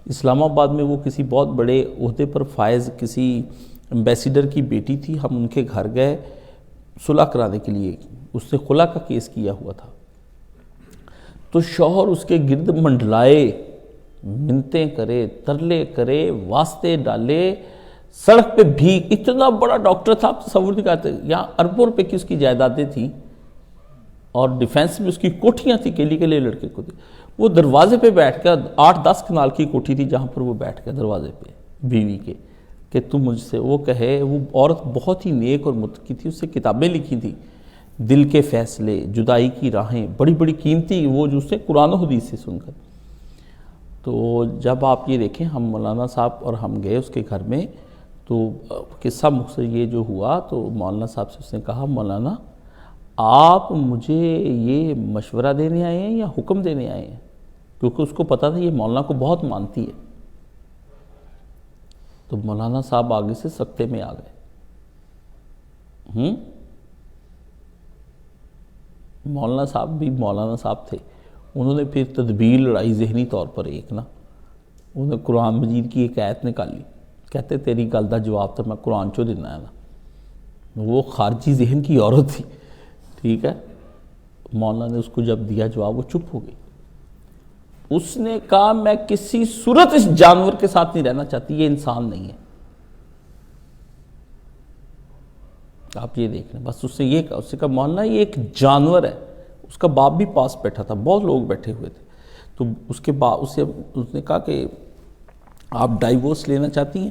اسلام آباد میں وہ کسی بہت بڑے عہدے پر فائز کسی ایمبیسیڈر کی بیٹی تھی. ہم ان کے گھر گئے صلح کرانے کے لیے. اس نے خلا کا کیس کیا ہوا تھا. تو شوہر اس کے گرد منڈلائے، منتیں کرے، ترلے کرے، واسطے ڈالے، سڑک پہ بھی. اتنا بڑا ڈاکٹر تھا، آپ تصور نہیں کرتے. یہاں اربوں روپے کی اس کی جائیدادیں تھیں اور ڈیفینس میں اس کی کوٹھیاں تھیں کیلی کے لئے لڑکے کو تھی. وہ دروازے پہ بیٹھ کر 8-10 کنال کی کوٹھی تھی جہاں پر وہ بیٹھ گیا دروازے پہ بیوی کے کہ تم مجھ سے وہ کہے. وہ عورت بہت ہی نیک اور متقی تھی. اس سے کتابیں لکھی تھی، دل کے فیصلے، جدائی کی راہیں، بڑی بڑی قیمتی، وہ جو اس نے قرآن و حدیث سے سن کر. تو جب آپ یہ دیکھیں ہم مولانا صاحب اور ہم گئے اس کے گھر میں، تو قصہ مختصر یہ جو ہوا، تو مولانا صاحب سے اس نے کہا مولانا آپ مجھے یہ مشورہ دینے آئے ہیں یا حکم دینے آئے ہیں؟ کیونکہ اس کو پتا تھا یہ مولانا کو بہت مانتی ہے. تو مولانا صاحب آگے سے سکتے میں آ گئے. مولانا صاحب بھی مولانا صاحب تھے. انہوں نے پھر تدبیر لڑائی ذہنی طور پر انہوں نے قرآن مجید کی ایک آیت نکالی. کہتے تیری گل دا جواب تو میں قرآن چو دینا ہے نا. وہ خارجی ذہن کی عورت تھی. ٹھیک ہے، مولانا نے اس کو جب دیا جواب وہ چپ ہو گئی. اس نے کہا میں کسی صورت اس جانور کے ساتھ نہیں رہنا چاہتی، یہ انسان نہیں ہے. آپ یہ دیکھ لیں. بس اس سے یہ کہا، اس سے کہا مولانا یہ ایک جانور ہے. اس کا باپ بھی پاس بیٹھا تھا، بہت لوگ بیٹھے ہوئے تھے. تو اس کے بعد اس نے کہا کہ آپ ڈائیورس لینا چاہتی ہیں؟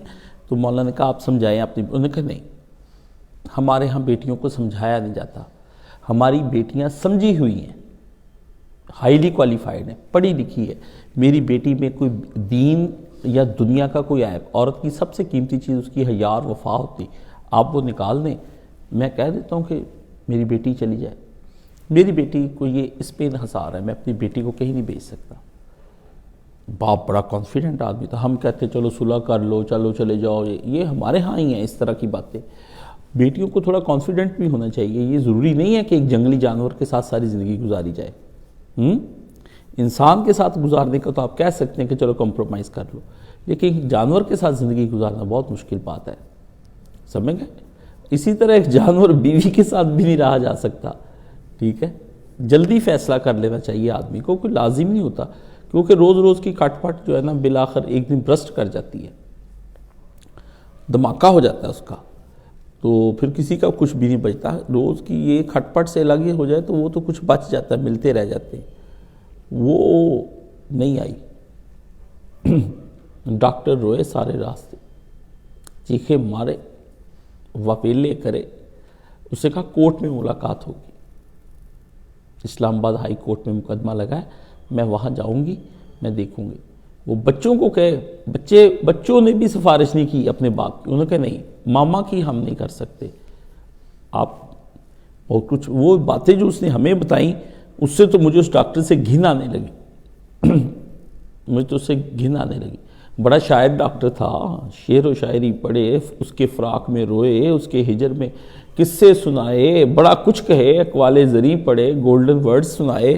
تو مولانا نے کہا آپ سمجھائیں اپنی. انہوں نے کہا نہیں، ہمارے ہاں بیٹیوں کو سمجھایا نہیں جاتا. ہماری بیٹیاں سمجھی ہوئی ہیں، ہائیلی کوالیفائیڈ ہیں، پڑھی لکھی ہے. میری بیٹی میں کوئی دین یا دنیا کا کوئی عیب. عورت کی سب سے قیمتی چیز اس کی حیا اور وفا ہوتی. آپ وہ نکال دیں میں کہہ دیتا ہوں کہ میری بیٹی چلی جائے، میری بیٹی کو یہ اس پہ انحصار ہے، میں اپنی بیٹی کو کہیں نہیں بھیج سکتا۔ باپ بڑا کانفیڈنٹ آدمی تھا، ہم کہتے چلو صلح کر لو، چلو چلے جاؤ، یہ ہمارے ہاں ہی ہیں اس طرح کی باتیں۔ بیٹیوں کو تھوڑا کانفیڈنٹ بھی ہونا چاہیے، یہ ضروری نہیں ہے کہ ایک جنگلی جانور کے ساتھ ساری زندگی گزاری جائے۔ انسان کے ساتھ گزارنے کا تو آپ کہہ سکتے ہیں کہ چلو کمپرومائز کر لو، لیکن جانور کے ساتھ زندگی گزارنا بہت مشکل بات ہے، سمجھ گئے؟ اسی طرح ایک جانور بیوی کے ساتھ بھی نہیں رہا جا سکتا، ٹھیک ہے؟ جلدی فیصلہ کر لینا چاہیے آدمی کو، کوئی لازم نہیں ہوتا، کیونکہ روز روز کی کٹ پٹ جو ہے نا بالآخر ایک دن برسٹ کر جاتی ہے، دھماکہ ہو جاتا ہے اس کا، تو پھر کسی کا کچھ بھی نہیں بچتا۔ روز کی یہ کھٹ پٹ سے الگ ہی ہو جائے تو وہ تو کچھ بچ جاتا ہے، ملتے رہ جاتے ہیں، وہ نہیں آئی۔ ڈاکٹر روئے سارے راستے، چیخے مارے، وپیلے کرے، اسے کہا کورٹ میں ملاقات ہوگی، اسلام آباد ہائی کورٹ میں مقدمہ لگا ہے، میں وہاں جاؤں گی، میں دیکھوں گی۔ وہ بچوں کو کہے، بچوں نے بھی سفارش نہیں کی اپنے باپ کی، انہوں نے کہا نہیں ماما کی ہم نہیں کر سکتے، آپ اور کچھ وہ باتیں جو اس نے ہمیں بتائیں اس سے تو مجھے اس ڈاکٹر سے گھن آنے لگی، مجھے تو اس سے گھن آنے لگی۔ بڑا شاعر ڈاکٹر تھا، شعر و شاعری پڑھے، اس کے فراق میں روئے، اس کے ہجر میں قصے سنائے، بڑا کچھ کہے، اقوال زری پڑھے، گولڈن ورڈز سنائے۔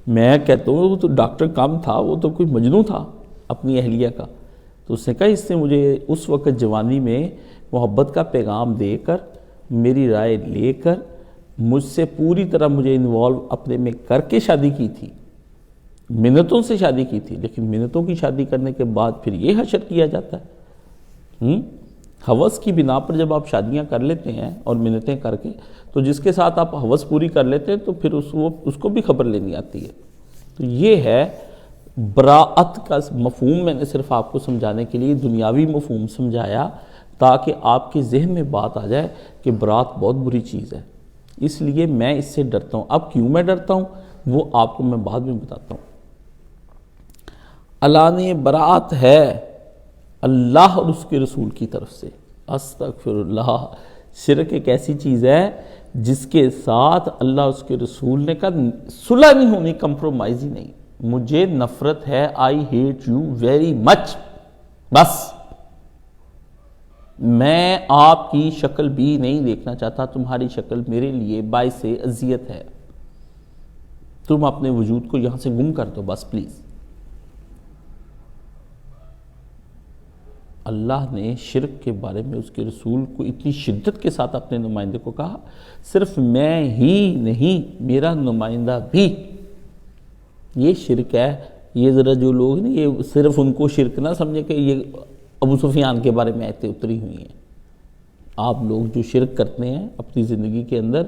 میں کہتا ہوں وہ تو ڈاکٹر کم تھا، وہ تو کوئی مجنوں تھا اپنی اہلیہ کا۔ تو اس نے کہا اس نے مجھے اس وقت جوانی میں محبت کا پیغام دے کر، میری رائے لے کر، مجھ سے پوری طرح مجھے انوالو اپنے میں کر کے شادی کی تھی، منتوں سے شادی کی تھی، لیکن منتوں کی شادی کرنے کے بعد پھر یہ حشر کیا جاتا ہے۔ ہوس کی بنا پر جب آپ شادیاں کر لیتے ہیں اور منتیں کر کے، تو جس کے ساتھ آپ ہوس پوری کر لیتے ہیں تو پھر اس کو بھی خبر لینی آتی ہے۔ تو یہ ہے براءت کا مفہوم، میں نے صرف آپ کو سمجھانے کے لیے دنیاوی مفہوم سمجھایا تاکہ آپ کے ذہن میں بات آ جائے کہ براءت بہت بری چیز ہے، اس لیے میں اس سے ڈرتا ہوں۔ اب کیوں میں ڈرتا ہوں وہ آپ کو میں بعد میں بتاتا ہوں۔ اعلان براءت ہے اللہ اور اس کے رسول کی طرف سے، استغفر اللہ۔ شرک ایک ایسی چیز ہے جس کے ساتھ اللہ اس کے رسول نے کہا صلح نہیں ہونی، کمپرومائز ہی نہیں، مجھے نفرت ہے، I hate you very much, بس میں آپ کی شکل بھی نہیں دیکھنا چاہتا، تمہاری شکل میرے لیے باعث اذیت ہے، تم اپنے وجود کو یہاں سے گم کر دو بس پلیز۔ اللہ نے شرک کے بارے میں اس کے رسول کو اتنی شدت کے ساتھ اپنے نمائندے کو کہا، صرف میں ہی نہیں میرا نمائندہ بھی، یہ شرک ہے۔ یہ ذرا جو لوگ نہیں، یہ صرف ان کو شرک نہ سمجھے کہ یہ ابو سفیان کے بارے میں آیتیں اتری ہوئی ہیں۔ آپ لوگ جو شرک کرتے ہیں اپنی زندگی کے اندر،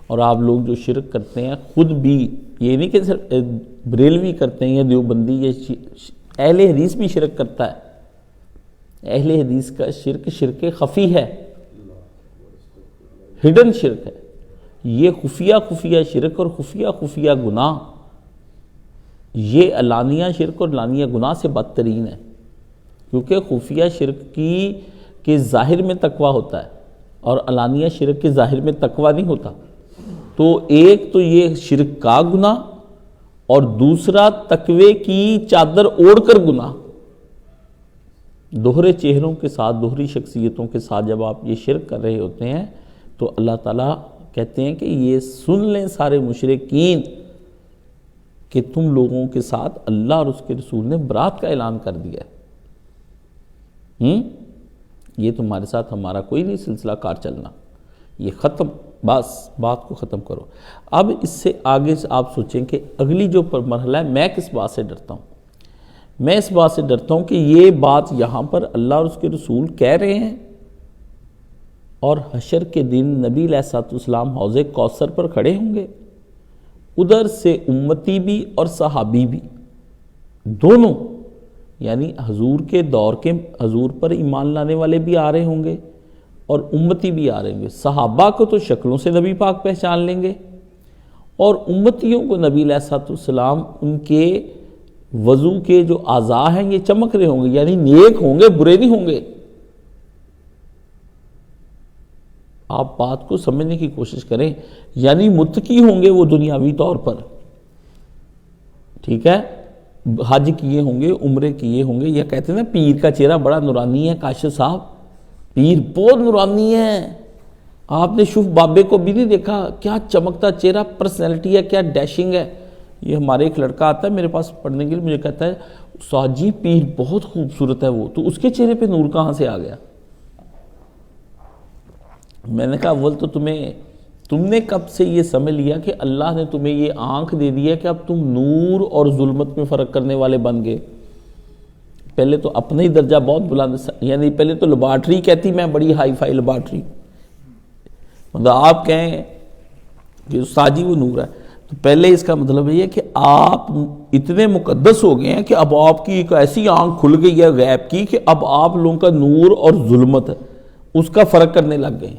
اور آپ لوگ جو شرک کرتے ہیں خود بھی، یہ نہیں کہ صرف بریلوی کرتے ہیں یا دیوبندی، یا اہل حدیث بھی شرک کرتا ہے۔ اہل حدیث کا شرک شرک خفی ہے، ہڈن شرک ہے۔ یہ خفیہ خفیہ شرک اور خفیہ خفیہ گناہ، یہ علانیہ شرک اور علانیہ گناہ سے بدترین ہے، کیونکہ خفیہ شرک کے ظاہر میں تقوی ہوتا ہے اور علانیہ شرک کے ظاہر میں تقوی نہیں ہوتا۔ تو ایک تو یہ شرک کا گناہ اور دوسرا تقوی کی چادر اوڑھ کر گناہ۔ دوہرے چہروں کے ساتھ، دوہری شخصیتوں کے ساتھ جب آپ یہ شرک کر رہے ہوتے ہیں تو اللہ تعالیٰ کہتے ہیں کہ یہ سن لیں سارے مشرکین کہ تم لوگوں کے ساتھ اللہ اور اس کے رسول نے برات کا اعلان کر دیا ہے، یہ تمہارے ساتھ ہمارا کوئی نہیں سلسلہ کار چلنا، یہ ختم، بس بات کو ختم کرو۔ اب اس سے آگے سے آپ سوچیں کہ اگلی جو مرحلہ ہے، میں کس بات سے ڈرتا ہوں؟ میں اس بات سے ڈرتا ہوں کہ یہ بات یہاں پر اللہ اور اس کے رسول کہہ رہے ہیں، اور حشر کے دن نبی علیہ الصلوۃ والسلام حوض کوثر پر کھڑے ہوں گے، ادھر سے امتی بھی اور صحابی بھی، دونوں، یعنی حضور کے دور کے حضور پر ایمان لانے والے بھی آ رہے ہوں گے اور امتی بھی آ رہے ہوں گے۔ صحابہ کو تو شکلوں سے نبی پاک پہچان لیں گے، اور امتیوں کو نبی علیہ الصلوۃ والسلام ان کے وضو کے جو اعضاء ہیں یہ چمک رہے ہوں گے، یعنی نیک ہوں گے، برے نہیں ہوں گے۔ آپ بات کو سمجھنے کی کوشش کریں. یعنی متقی ہوں گے وہ دنیاوی طور پر, ٹھیک ہے, حج کیے ہوں گے, عمرے کیے ہوں گے. یہ کہتے ہیں نا پیر کا چہرہ بڑا نورانی ہے. کاشف صاحب, پیر بہت نورانی ہے. آپ نے شوف بابے کو بھی نہیں دیکھا, کیا چمکتا چہرہ, پرسنالٹی ہے, کیا ڈیشنگ ہے. یہ ہمارے ایک لڑکا آتا ہے میرے پاس پڑھنے کے لیے, مجھے کہتا ہے استاد جی پیر بہت خوبصورت ہے وہ, تو اس کے چہرے پہ نور کہاں سے آ گیا؟ میں نے کہا اول تو تم نے کب سے یہ سمجھ لیا کہ اللہ نے تمہیں یہ آنکھ دے دی ہے کہ اب تم نور اور ظلمت میں فرق کرنے والے بن گئے؟ پہلے تو اپنا ہی درجہ بہت بلند, یعنی پہلے تو لیبارٹری کہتی میں بڑی ہائی فائی لیبارٹری, مطلب آپ کہیں کہ استاد جی وہ نور ہے, تو پہلے اس کا مطلب یہ ہے کہ آپ اتنے مقدس ہو گئے ہیں کہ اب آپ کی ایک ایسی آنکھ کھل گئی ہے غیب کی کہ اب آپ لوگوں کا نور اور ظلمت ہے اس کا فرق کرنے لگ گئے.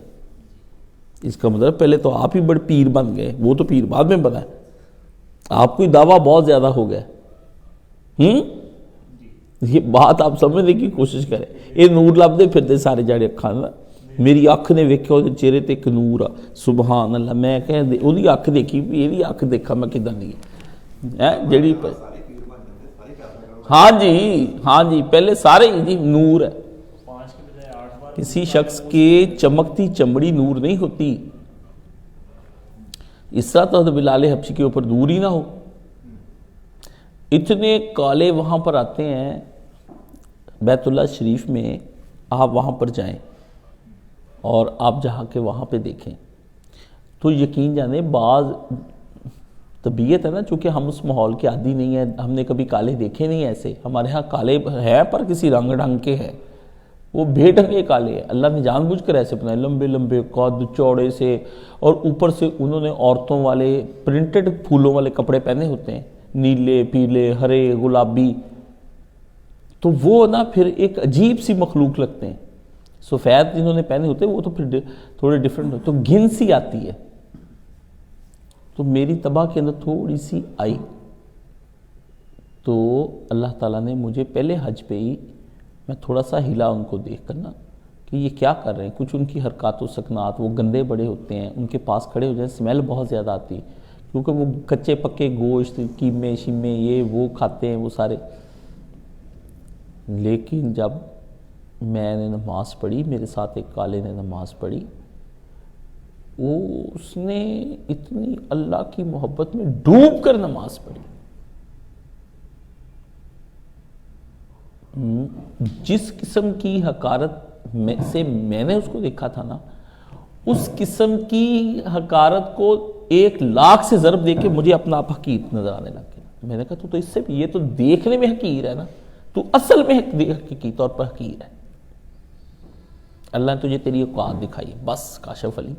اس کا مطلب پہلے تو آپ ہی بڑے پیر بن گئے, وہ تو پیر بعد میں بنا ہے. آپ کو دعویٰ بہت زیادہ ہو گیا. یہ بات آپ سمجھنے کی کوشش کریں. یہ نور لبدے پھرتے سارے جاڑے اکھاں نا, میری اکھ نے ویکھیا وہ چہرے تے ایک نور آ, سبحان اللہ. میں کہ وہی اکھ دیکھی, یہ اکھ دیکھا میں کدھر نہیں ہے جڑی. ہاں جی پہلے سارے ہی جی نور ہے. کسی شخص کے چمکتی چمڑی نور نہیں ہوتی. اس طرح تو بلال حبشی کے اوپر نور ہی نہ ہو. اتنے کالے وہاں پر آتے ہیں بیت اللہ شریف میں, آپ وہاں پر جائیں اور آپ جہاں کے وہاں پہ دیکھیں تو یقین جانیں بعض طبیعت ہے نا, چونکہ ہم اس ماحول کے عادی نہیں ہیں, ہم نے کبھی کالے دیکھے نہیں ایسے. ہمارے ہاں کالے ہے پر کسی رنگ ڈھنگ کے ہے, وہ بے ڈھنگے کالے ہیں. اللہ نے جان بوجھ کر ایسے بنائے, لمبے لمبے قد چوڑے سے, اور اوپر سے انہوں نے عورتوں والے پرنٹڈ پھولوں والے کپڑے پہنے ہوتے ہیں, نیلے پیلے ہرے گلابی. تو وہ نا پھر ایک عجیب سی مخلوق لگتے ہیں. سفید جنہوں نے پہنے ہوتے ہیں وہ تو پھر تھوڑے ڈیفرنٹ ہوتے, تو گھن سی آتی ہے. تو میری طبع کے اندر تھوڑی سی آئی, تو اللہ تعالیٰ نے مجھے پہلے حج پہ ہی میں تھوڑا سا ہلا ان کو دیکھ کر نا کہ یہ کیا کر رہے ہیں. کچھ ان کی حرکات و سکنات, وہ گندے بڑے ہوتے ہیں, ان کے پاس کھڑے ہو جائیں اسمیل بہت زیادہ آتی, کیونکہ وہ کچے پکے گوشت قیمے شیمے یہ وہ کھاتے ہیں وہ سارے. لیکن جب میں نے نماز پڑھی, میرے ساتھ ایک کالے نے نماز پڑھی, اس نے اتنی اللہ کی محبت میں ڈوب کر نماز پڑھی. جس قسم کی حقارت سے میں نے اس کو دیکھا تھا نا, اس قسم کی حقارت کو 1,00,000 سے ضرب دے کے مجھے اپنا آپ حقیر نظر آنے لگ گیا. میں نے کہا تو اس سے بھی, یہ تو دیکھنے میں حقیر ہے نا, تو اصل میں حقیقی طور پر حقیر ہے. اللہ نے تجھے تیری اوقات دکھائی بس کاشف علی.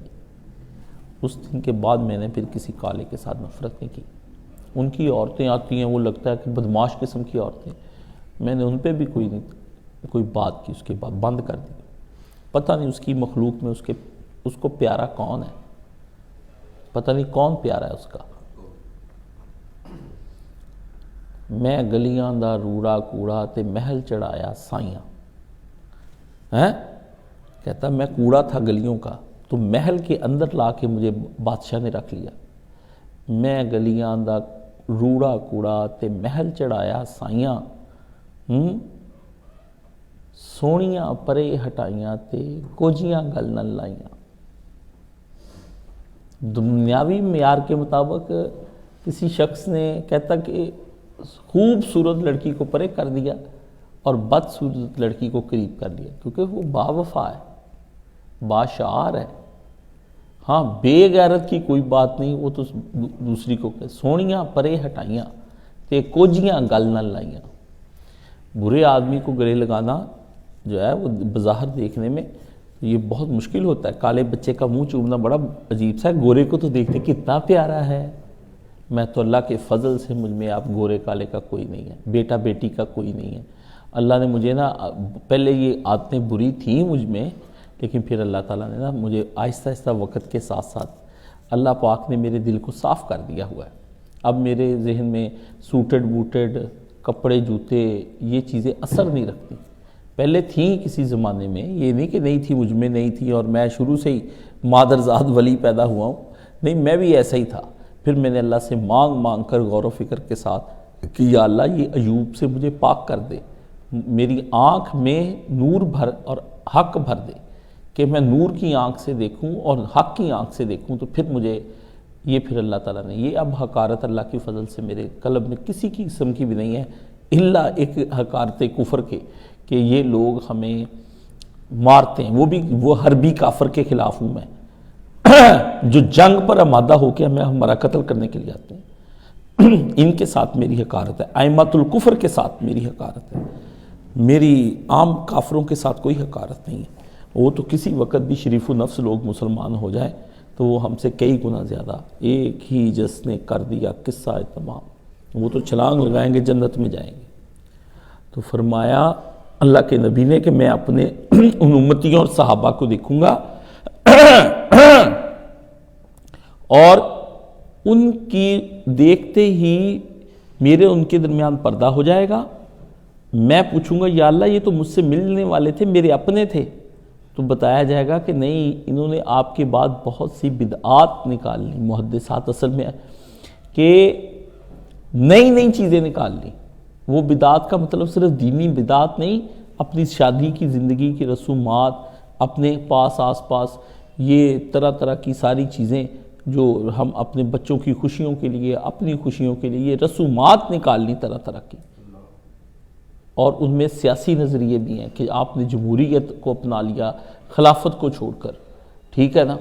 اس دن کے بعد میں نے پھر کسی کالے کے ساتھ نفرت نہیں کی. ان کی عورتیں آتی ہیں, وہ لگتا ہے کہ بدماش قسم کی عورتیں, میں نے ان پہ بھی کوئی بات کی, اس کے بعد بند کر دی. پتہ نہیں اس کی مخلوق میں اس کو پیارا کون ہے, پتہ نہیں کون پیارا ہے اس کا. میں گلیاں دا روڑا کوڑا تے محل چڑھایا سائیاں. کہتا میں کوڑا تھا گلیوں کا, تو محل کے اندر لا کے مجھے بادشاہ نے رکھ لیا. میں گلیاں دا روڑا کوڑا تے محل چڑھایا سائیاں, سونیاں پرے ہٹائیاں تے کوجیاں گل نہ لائیاں. دنیاوی معیار کے مطابق کسی شخص نے کہتا کہ خوبصورت لڑکی کو پرے کر دیا اور بدصورت لڑکی کو قریب کر دیا, کیونکہ وہ باوفا ہے, باشعار ہے. ہاں بے غیرت کی کوئی بات نہیں, وہ تو دوسری کو کہ سونیاں پرے ہٹائیاں تے کوجیاں گل نہ لائیاں. برے آدمی کو گلے لگانا جو ہے وہ بظاہر دیکھنے میں یہ بہت مشکل ہوتا ہے. کالے بچے کا منہ چومنا بڑا عجیب سا ہے, گورے کو تو دیکھتے کتنا پیارا ہے. میں تو اللہ کے فضل سے مجھ میں آپ گورے کالے کا کوئی نہیں ہے, بیٹا بیٹی کا کوئی نہیں ہے. اللہ نے مجھے نا پہلے یہ عادتیں بری تھیں مجھ میں, لیکن پھر اللہ تعالیٰ نے نا مجھے آہستہ آہستہ وقت کے ساتھ ساتھ اللہ پاک نے میرے دل کو صاف کر دیا ہوا ہے. اب میرے ذہن میں سوٹڈ بوٹڈ کپڑے جوتے یہ چیزیں اثر نہیں رکھتی. پہلے تھیں کسی زمانے میں، یہ نہیں کہ نہیں تھی، مجھ میں نہیں تھی اور میں شروع سے ہی مادرزاد ولی پیدا ہوا ہوں، نہیں، میں بھی ایسا ہی تھا۔ پھر میں نے اللہ سے مانگ مانگ کر غور و فکر کے ساتھ کہ یا اللہ یہ ایوب سے مجھے پاک کر دے، میری آنکھ میں نور بھر اور حق بھر دے کہ میں نور کی آنکھ سے دیکھوں اور حق کی آنکھ سے دیکھوں، تو پھر مجھے یہ پھر اللہ تعالیٰ نے یہ اب حقارت اللہ کی فضل سے میرے قلب میں کسی کی قسم کی بھی نہیں ہے، الا ایک حقارت کفر کے کہ یہ لوگ ہمیں مارتے ہیں، وہ بھی وہ حربی کافر کے خلاف ہوں میں جو جنگ پر آمادہ ہو کے ہمارا قتل کرنے کے لیے آتے ہیں، ان کے ساتھ میری حقارت ہے، ائمۃ الکفر کے ساتھ میری حقارت ہے، میری عام کافروں کے ساتھ کوئی حقارت نہیں ہے۔ وہ تو کسی وقت بھی شریف و نفس لوگ مسلمان ہو جائیں تو وہ ہم سے کئی گنا زیادہ، ایک ہی جس نے کر دیا قصہ تمام، وہ تو چھلانگ لگائیں گے جنت میں جائیں گے۔ تو فرمایا اللہ کے نبی نے کہ میں اپنے ان امتیوں اور صحابہ کو دیکھوں گا اور ان کی دیکھتے ہی میرے ان کے درمیان پردہ ہو جائے گا، میں پوچھوں گا یا اللہ یہ تو مجھ سے ملنے والے تھے، میرے اپنے تھے، تو بتایا جائے گا کہ نہیں، انہوں نے آپ کے بعد بہت سی بدعات نکال لی، محدثات اصل میں کہ نئی نئی چیزیں نکال لی۔ وہ بدعات کا مطلب صرف دینی بدعات نہیں، اپنی شادی کی زندگی کی رسومات، اپنے پاس آس پاس یہ طرح طرح کی ساری چیزیں جو ہم اپنے بچوں کی خوشیوں کے لیے، اپنی خوشیوں کے لیے رسومات نکال لی طرح طرح کی، اور ان میں سیاسی نظریے بھی ہیں کہ آپ نے جمہوریت کو اپنا لیا خلافت کو چھوڑ کر، ٹھیک ہے نا،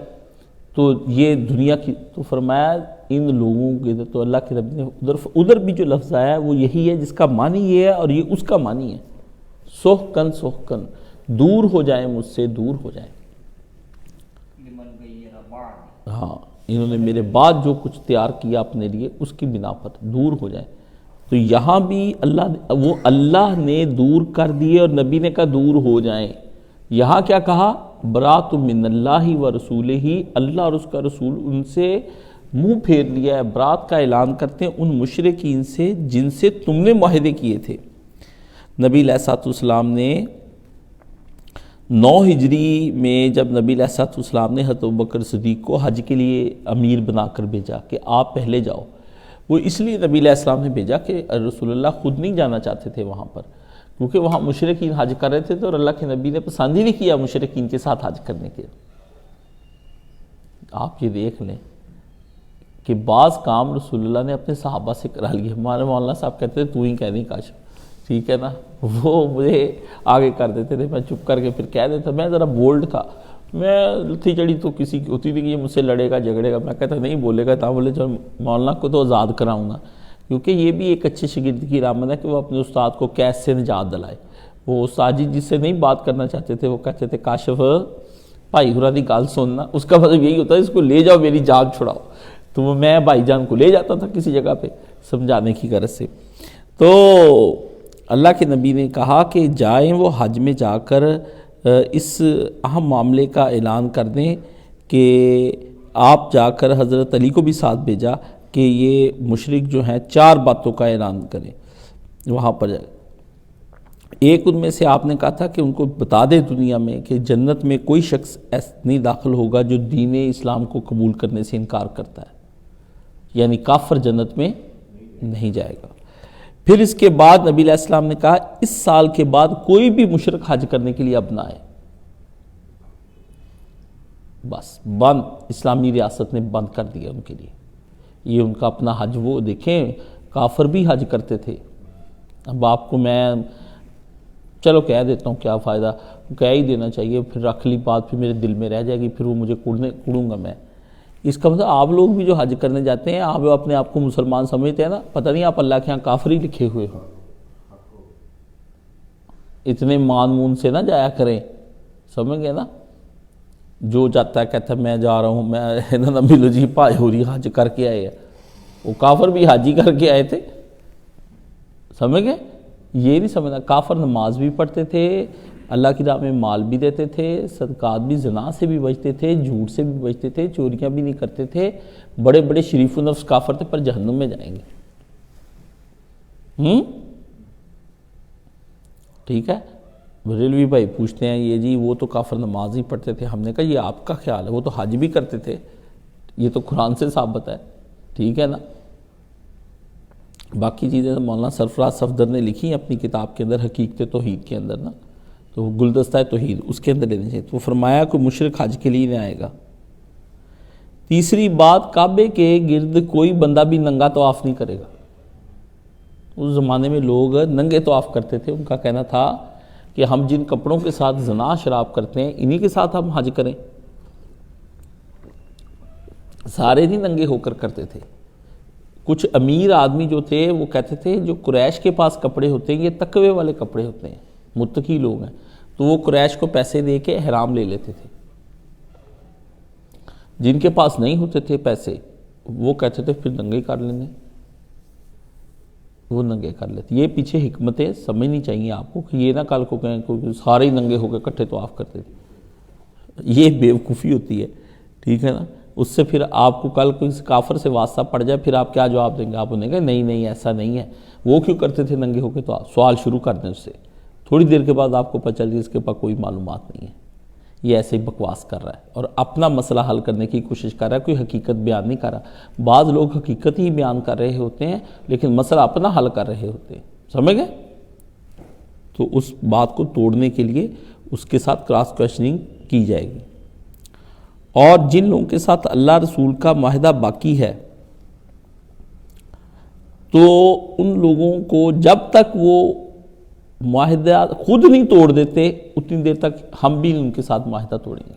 تو یہ دنیا کی، تو فرمایا ان لوگوں کے تو اللہ کے رب نے ادھر بھی جو لفظ آیا ہے وہ یہی ہے جس کا معنی یہ ہے اور یہ اس کا معنی ہے، سحقن سحقن، دور ہو جائیں مجھ سے، دور ہو جائیں۔ ہاں، انہوں نے میرے بعد جو کچھ تیار کیا اپنے لیے اس کی بنا پر دور ہو جائیں۔ تو یہاں بھی اللہ نے دور کر دیے اور نبی نے کہا دور ہو جائیں۔ یہاں کیا کہا؟ برات من اللہ و رسولہ، اللہ اور اس کا رسول ان سے منہ پھیر لیا ہے، برات کا اعلان کرتے ہیں ان مشرکین سے جن سے تم نے معاہدے کیے تھے۔ نبی علیہ الصلوۃ والسلام نے 9 ہجری میں جب نبی علیہ الصلوۃ والسلام نے حضرت ابوبکر صدیق کو حج کے لیے امیر بنا کر بھیجا کہ آپ پہلے جاؤ، وہ اس لیے نبی علیہ السلام نے بھیجا کہ رسول اللہ خود نہیں جانا چاہتے تھے وہاں پر، کیونکہ وہاں مشرکین حج کر رہے تھے، تو اور اللہ کے نبی نے پسند ہی نہیں کیا مشرکین کے ساتھ حج کرنے کے۔ آپ یہ دیکھ لیں کہ بعض کام رسول اللہ نے اپنے صحابہ سے کرا لیے۔ ہمارے مولانا صاحب کہتے تھے تو ہی کہہ دیں کاش، ٹھیک ہے نا، وہ مجھے آگے کر دیتے تھے، میں چپ کر کے پھر کہہ دیتا، میں ذرا بولڈ تھا، میں لتھی چڑی تو کسی کی ہوتی تھی کہ یہ مجھ سے لڑے گا جھگڑے گا، میں کہتا نہیں بولے گا، بولے جو مولانا کو تو آزاد کراؤں گا، کیونکہ یہ بھی ایک اچھے شاگرد کی علامت ہے کہ وہ اپنے استاد کو قید سے نجات دلائے۔ وہ استاد جی جس سے نہیں بات کرنا چاہتے تھے وہ کہتے تھے کاشف بھائی ہورا دی گال سننا، اس کا مطلب یہی ہوتا ہے اس کو لے جاؤ میری جان چھڑاؤ، تو وہ میں بھائی جان کو لے جاتا تھا کسی جگہ پہ سمجھانے کی غرض سے۔ تو اللہ کے نبی نے کہا کہ جائیں وہ حج میں جا کر اس اہم معاملے کا اعلان کر دیں کہ آپ جا کر حضرت علی کو بھی ساتھ بھیجا کہ یہ مشرک جو ہیں 4 باتوں کا اعلان کریں وہاں پر جائے۔ ایک ان میں سے آپ نے کہا تھا کہ ان کو بتا دے دنیا میں کہ جنت میں کوئی شخص ایسا نہیں داخل ہوگا جو دین اسلام کو قبول کرنے سے انکار کرتا ہے، یعنی کافر جنت میں نہیں جائے گا۔ پھر اس کے بعد نبی علیہ السلام نے کہا اس سال کے بعد کوئی بھی مشرک حج کرنے کے لیے اب نہ آئے، بس بند، اسلامی ریاست نے بند کر دیا ان کے لیے، یہ ان کا اپنا حج۔ وہ دیکھیں کافر بھی حج کرتے تھے، اب آپ کو میں چلو کہہ دیتا ہوں کیا فائدہ، کہہ ہی دینا چاہیے، پھر رکھ لی بات، پھر میرے دل میں رہ جائے گی، پھر وہ مجھے کڑوں گا میں۔ اس کا مطلب آپ لوگ بھی جو حج کرنے جاتے ہیں آپ اپنے آپ کو مسلمان سمجھتے ہیں نا، پتہ نہیں آپ اللہ کے ہاں کافر ہی لکھے ہوئے ہوں، اتنے مون سے نہ جایا کریں، سمجھ گئے نا۔ جو جاتا ہے کہتا ہے میں جا رہا ہوں، میں نبی لو جی پائے ہو رہی حج کر کے آئے ہیں، وہ کافر بھی حج ہی کر کے آئے تھے، سمجھ گئے۔ یہ نہیں سمجھنا، کافر نماز بھی پڑھتے تھے، اللہ کی راہ میں مال بھی دیتے تھے، صدقات بھی، زنا سے بھی بچتے تھے، جھوٹ سے بھی بچتے تھے، چوریاں بھی نہیں کرتے تھے، بڑے بڑے شریف النفس کافر تھے، پر جہنم میں جائیں گے۔ ٹھیک ہے، بریلوی بھائی پوچھتے ہیں یہ جی وہ تو کافر نماز ہی پڑھتے تھے. ہم نے کہا یہ آپ کا خیال ہے, وہ تو حج بھی کرتے تھے, یہ تو قرآن سے ثابت ہے, ٹھیک ہے نا. باقی چیزیں مولانا سرفراز صفدر نے لکھی ہیں اپنی کتاب کے اندر حقیقت توحید کے اندر نا, تو وہ گلدستہ توحید اس کے اندر لینے چاہیے. تو فرمایا کوئی مشرک حج کے لیے نہیں آئے گا. تیسری بات, کعبے کے گرد کوئی بندہ بھی ننگا طواف نہیں کرے گا. اس زمانے میں لوگ ننگے طواف کرتے تھے. ان کا کہنا تھا کہ ہم جن کپڑوں کے ساتھ زنا شراب کرتے ہیں انہی کے ساتھ ہم حج کریں. سارے نہیں ننگے ہو کر کرتے تھے. کچھ امیر آدمی جو تھے وہ کہتے تھے جو قریش کے پاس کپڑے ہوتے ہیں یہ تقوی والے کپڑے ہوتے ہیں, متقی لوگ ہیں, تو وہ قریش کو پیسے دے کے احرام لے لیتے تھے. جن کے پاس نہیں ہوتے تھے پیسے وہ کہتے تھے پھر ننگے کر لینے, وہ ننگے کر لیتے. یہ پیچھے حکمتیں سمجھنی چاہیے آپ کو کہ یہ نہ کل کو کہیں کہ سارے ہی ننگے ہو کے اکٹھے طواف کرتے تھے. یہ بیوقوفی ہوتی ہے, ٹھیک ہے نا. اس سے پھر آپ کو کل کوئی کافر سے واسطہ پڑ جائے پھر آپ کیا جواب دیں گے؟ آپ انہیں کہیں نہیں ایسا نہیں ہے, وہ کیوں کرتے تھے ننگے ہو کے, تو سوال شروع کر دیں اس سے. تھوڑی دیر کے بعد آپ کو پتہ چل جائے اس کے پاس کوئی معلومات نہیں ہے, یہ ایسے ہی بکواس کر رہا ہے اور اپنا مسئلہ حل کرنے کی کوشش کر رہا ہے, کوئی حقیقت بیان نہیں کر رہا. بعض لوگ حقیقت ہی بیان کر رہے ہوتے ہیں لیکن مسئلہ اپنا حل کر رہے ہوتے ہیں, سمجھ گئے؟ تو اس بات کو توڑنے کے لیے اس کے ساتھ کراس کویشننگ کی جائے گی. اور جن لوگوں کے ساتھ اللہ رسول کا معاہدہ باقی ہے تو ان لوگوں کو جب تک وہ معاہدہ خود نہیں توڑ دیتے اتنی دیر تک ہم بھی ان کے ساتھ معاہدہ توڑیں گے,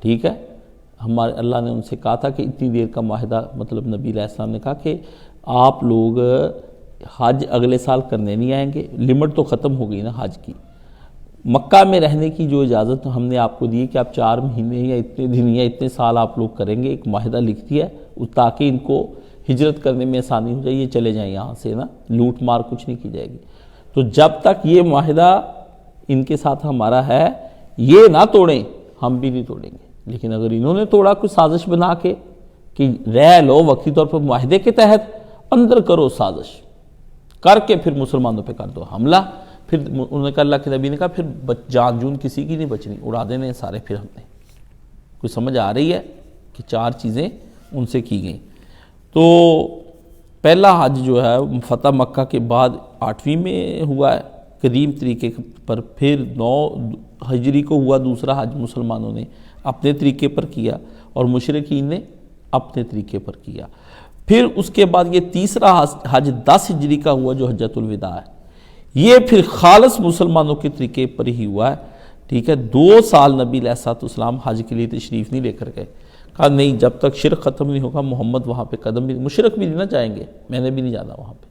ٹھیک ہے. ہمارے اللہ نے ان سے کہا تھا کہ اتنی دیر کا معاہدہ, مطلب نبی علیہ السلام نے کہا کہ آپ لوگ حج اگلے سال کرنے نہیں آئیں گے. لمٹ تو ختم ہو گئی نا حج کی. مکہ میں رہنے کی جو اجازت ہم نے آپ کو دی کہ آپ 4 مہینے یا اتنے دن یا اتنے سال آپ لوگ کریں گے, ایک معاہدہ لکھ دیا ہے تاکہ ان کو ہجرت کرنے میں آسانی ہو جائے, یہ چلے جائیں یہاں سے نا, لوٹ مار کچھ نہیں کی جائے گی. تو جب تک یہ معاہدہ ان کے ساتھ ہمارا ہے یہ نہ توڑیں ہم بھی نہیں توڑیں گے. لیکن اگر انہوں نے توڑا کوئی سازش بنا کے کہ رہ لو وقتی طور پر معاہدے کے تحت, اندر کرو سازش کر کے پھر مسلمانوں پہ کر دو حملہ, پھر انہوں نے کہا, اللہ کے نبی نے کہا پھر جان جون کسی کی نہیں بچنی, اڑا دینے سارے پھر ہم نے. کوئی سمجھ آ رہی ہے کہ 4 چیزیں ان سے کی گئیں. تو پہلا حج جو ہے فتح مکہ کے بعد 8ویں میں ہوا ہے قدیم طریقے پر, پھر 9 ہجری کو ہوا دوسرا حج, مسلمانوں نے اپنے طریقے پر کیا اور مشرکین نے اپنے طریقے پر کیا. پھر اس کے بعد یہ تیسرا حج 10 ہجری کا ہوا جو حجۃ الوداع ہے, یہ پھر خالص مسلمانوں کے طریقے پر ہی ہوا ہے, ٹھیک ہے. 2 سال نبی علیہ السلام حج کے لیے تشریف نہیں لے کر گئے. کہا نہیں جب تک شرک ختم نہیں ہوگا محمد وہاں پہ قدم بھی, مشرک بھی نہیں نہ جائیں گے, میں نے بھی نہیں جانا وہاں پہ.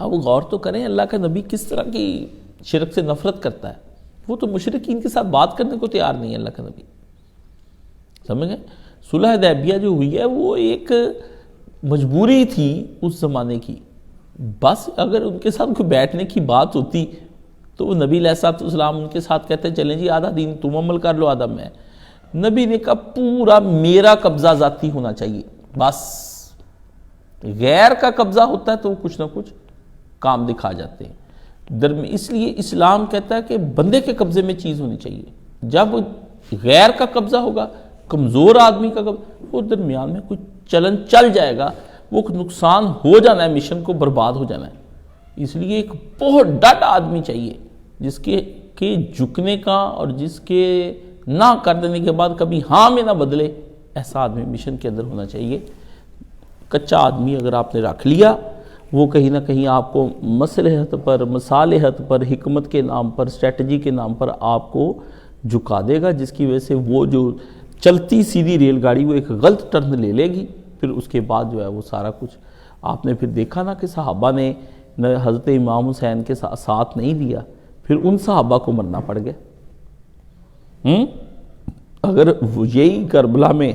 وہ غور تو کریں اللہ کا نبی کس طرح کی شرک سے نفرت کرتا ہے. وہ تو مشرکین کے ساتھ بات کرنے کو تیار نہیں ہے اللہ کا نبی, سمجھ گئے. صلح حدیبیہ جو ہوئی ہے وہ ایک مجبوری تھی اس زمانے کی. بس اگر ان کے ساتھ کوئی بیٹھنے کی بات ہوتی تو وہ نبی علیہ السلام ان کے ساتھ کہتے ہیں چلیں جی آدھا دین تم عمل کر لو آدھا میں. نبی نے کہا پورا میرا قبضہ ذاتی ہونا چاہیے, بس غیر کا قبضہ ہوتا ہے تو وہ کچھ نہ کچھ کام دکھا جاتے ہیں. اس لیے اسلام کہتا ہے کہ بندے کے قبضے میں چیز ہونی چاہیے. جب غیر کا قبضہ ہوگا, کمزور آدمی کا قبضہ, وہ درمیان میں کوئی چلن چل جائے گا, وہ نقصان ہو جانا ہے, مشن کو برباد ہو جانا ہے. اس لیے ایک بہت ڈٹ آدمی چاہیے جس کے جھکنے کا اور جس کے نہ کر دینے کے بعد کبھی ہاں میں نہ بدلے, ایسا آدمی مشن کے اندر ہونا چاہیے. کچا آدمی اگر آپ نے رکھ لیا وہ کہیں نہ کہیں آپ کو مصلحت پر, مصالحت پر, حکمت کے نام پر, اسٹریٹجی کے نام پر آپ کو جھکا دے گا, جس کی وجہ سے وہ جو چلتی سیدھی ریل گاڑی وہ ایک غلط ٹرن لے لے گی. پھر اس کے بعد جو ہے وہ سارا کچھ آپ نے پھر دیکھا نا کہ صحابہ نے حضرت امام حسین کے ساتھ نہیں دیا, پھر ان صحابہ کو مرنا پڑ گیا. اگر یہی کربلا میں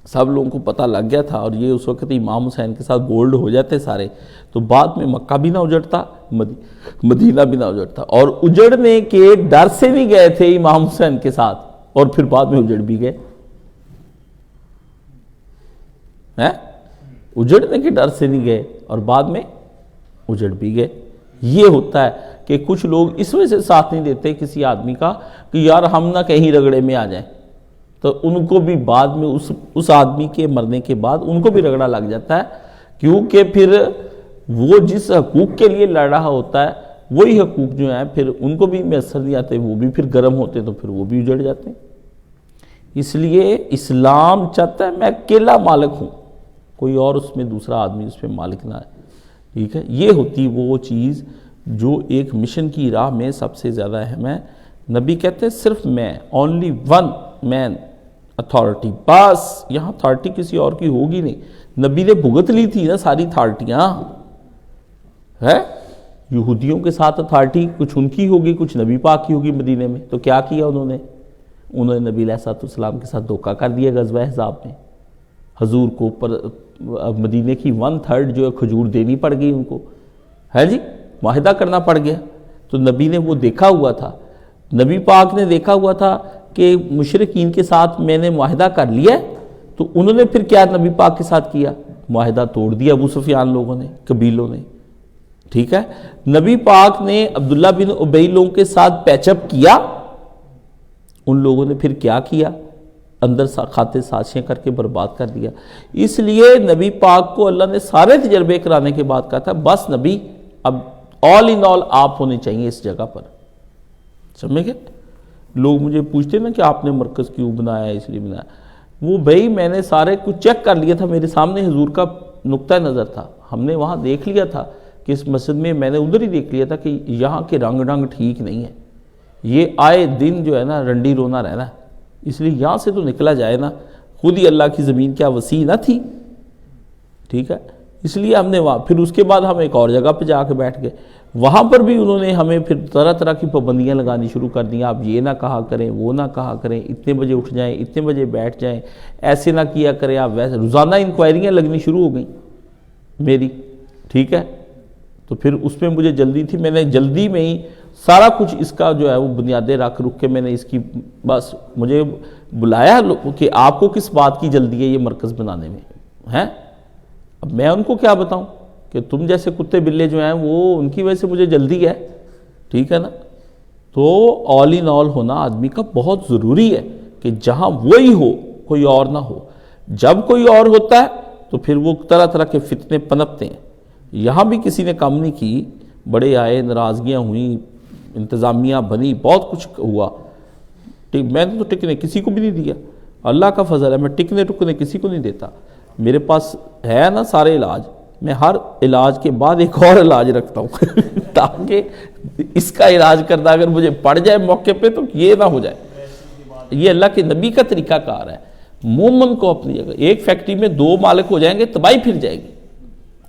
سب لوگوں کو پتہ لگ گیا تھا اور یہ اس وقت امام حسین کے ساتھ بولڈ ہو جاتے سارے, تو بعد میں مکہ بھی نہ اجڑتا, مدینہ بھی نہ اجڑتا. اور اجڑنے کے ڈر سے بھی گئے تھے امام حسین کے ساتھ اور پھر بعد میں اجڑ بھی گئے. اجڑنے کے ڈر سے نہیں گئے اور بعد میں اجڑ بھی گئے۔ یہ ہوتا ہے کہ کچھ لوگ اس وجہ سے ساتھ نہیں دیتے کسی آدمی کا کہ یار ہم نہ کہیں رگڑے میں آ جائیں، تو ان کو بھی بعد میں اس آدمی کے مرنے کے بعد ان کو بھی رگڑا لگ جاتا ہے، کیونکہ پھر وہ جس حقوق کے لیے لڑ رہا ہوتا ہے وہی حقوق جو ہیں پھر ان کو بھی میسر نہیں آتے، وہ بھی پھر گرم ہوتے تو پھر وہ بھی اجڑ جاتے ہیں۔ اس لیے اسلام چاہتا ہے میں اکیلا مالک ہوں، کوئی اور اس میں دوسرا آدمی اس پہ مالک نہ ہے، ٹھیک ہے۔ یہ ہوتی وہ چیز جو ایک مشن کی راہ میں سب سے زیادہ اہم ہے۔ نبی کہتے ہیں صرف میں، اونلی ون مین اتھارٹی، بس یہاں اتھارٹی کسی اور کی ہوگی نہیں۔ نبی نے بھگت لی تھی نا ساری اتھارٹیاں، ہے یہودیوں کے ساتھ اتھارٹی کچھ ان کی ہوگی، کچھ نبی پاک کی ہوگی مدینے میں، تو کیا کیا انہوں نے نبی علیہ السلام کے ساتھ دھوکہ کر دیا غزوہ احزاب میں۔ حضور کو مدینے کی 1/3 جو ہے کھجور دینی پڑ گئی ان کو، ہے جی، معاہدہ کرنا پڑ گیا۔ تو نبی نے وہ دیکھا ہوا تھا، نبی پاک نے دیکھا ہوا تھا کہ مشرکین کے ساتھ میں نے معاہدہ کر لیا ہے، تو انہوں نے پھر کیا نبی پاک کے ساتھ کیا؟ معاہدہ توڑ دیا ابو سفیان لوگوں نے، قبیلوں نے، ٹھیک ہے۔ نبی پاک نے عبداللہ بن ابی لوگوں کے ساتھ پیچ اپ کیا، ان لوگوں نے پھر کیا کیا؟ اندر کھاتے سازشیں کر کے برباد کر دیا۔ اس لیے نبی پاک کو اللہ نے سارے تجربے کرانے کے بعد کہا تھا بس نبی اب آل ان آل آپ ہونے چاہیے اس جگہ پر، سمجھ گئے؟ لوگ مجھے پوچھتے ہیں نا کہ آپ نے مرکز کیوں بنایا ہے، اس لیے بنایا، وہ بھائی میں نے سارے کچھ چیک کر لیا تھا، میرے سامنے حضور کا نقطہ نظر تھا، ہم نے وہاں دیکھ لیا تھا کہ اس مسجد میں نے ادھر ہی دیکھ لیا تھا کہ یہاں کے رنگ ٹھیک نہیں ہے، یہ آئے دن جو ہے نا رنڈی رونا رہنا ہے، اس لیے یہاں سے تو نکلا جائے نا، خود ہی اللہ کی زمین کیا وسیع نہ تھی، ٹھیک ہے۔ اس لیے ہم نے وہاں پھر اس کے بعد ہم ایک اور جگہ پہ جا کے بیٹھ گئے، وہاں پر بھی انہوں نے ہمیں پھر طرح طرح کی پابندیاں لگانی شروع کر دیں، آپ یہ نہ کہا کریں، وہ نہ کہا کریں، اتنے بجے اٹھ جائیں، اتنے بجے بیٹھ جائیں، ایسے نہ کیا کریں آپ ویسے، روزانہ انکوائریاں لگنی شروع ہو گئیں میری، ٹھیک ہے۔ تو پھر اس میں مجھے جلدی تھی، میں نے جلدی میں ہی سارا کچھ اس کا جو ہے وہ بنیادیں رکھ کے میں نے اس کی بس مجھے بلایا کہ آپ کو کس بات کی جلدی ہے یہ مرکز بنانے میں ہیں، اب میں ان کو کیا بتاؤں کہ تم جیسے کتے بلے جو ہیں وہ ان کی وجہ سے مجھے جلدی ہے، ٹھیک ہے نا۔ تو آل ان آل ہونا آدمی کا بہت ضروری ہے کہ جہاں وہی ہو کوئی اور نہ ہو، جب کوئی اور ہوتا ہے تو پھر وہ طرح طرح کے فتنے پنپتے ہیں۔ یہاں بھی کسی نے کام نہیں کی، بڑے آئے، ناراضگیاں ہوئیں، انتظامیہ بنی، بہت کچھ ہوا، میں نے تو ٹکنے کسی کو بھی نہیں دیا، اللہ کا فضل ہے، میں ٹکنے کسی کو نہیں دیتا، میرے پاس ہے نا سارے علاج، میں ہر علاج کے بعد ایک اور علاج رکھتا ہوں تاکہ اس کا علاج کرنا اگر مجھے پڑ جائے موقع پہ تو یہ نہ ہو جائے۔ یہ اللہ کے نبی کا طریقہ کار ہے، مومن کو اپنی جگہ، ایک فیکٹری میں 2 مالک ہو جائیں گے تباہی پھر جائے گی،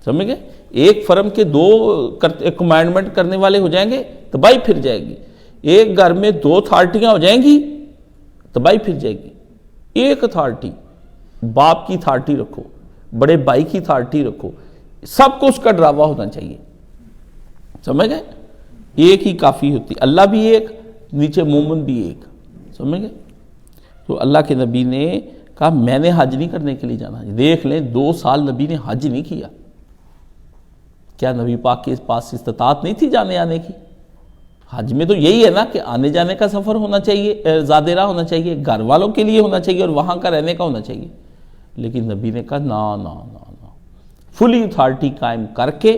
سمجھ گئے؟ ایک فرم کے 2 کمانڈمنٹ کرنے والے ہو جائیں گے تباہی پھر جائے گی، ایک گھر میں 2 اتھارٹیاں ہو جائیں گی تباہی پھر جائے گی۔ ایک اتھارٹی، باپ کی اتھارٹی رکھو، بڑے بھائی کی اتھارٹی رکھو، سب کو اس کا ڈراوا ہونا چاہیے، سمجھ گئے؟ ایک ہی کافی ہوتی، اللہ بھی ایک، نیچے مومن بھی ایک، سمجھ گئے؟ تو اللہ کے نبی نے کہا میں نے حج نہیں کرنے کے لیے جانا، دیکھ لیں 2 سال نبی نے حج نہیں کیا، کیا نبی پاک کے پاس استطاعت نہیں تھی جانے آنے کی؟ حج میں تو یہی ہے نا کہ آنے جانے کا سفر ہونا چاہیے، زیادہ راہ ہونا چاہیے، گھر والوں کے لیے ہونا چاہیے اور وہاں کا رہنے کا ہونا چاہیے، لیکن نبی نے کہا نا فلی اتھارٹی قائم کر کے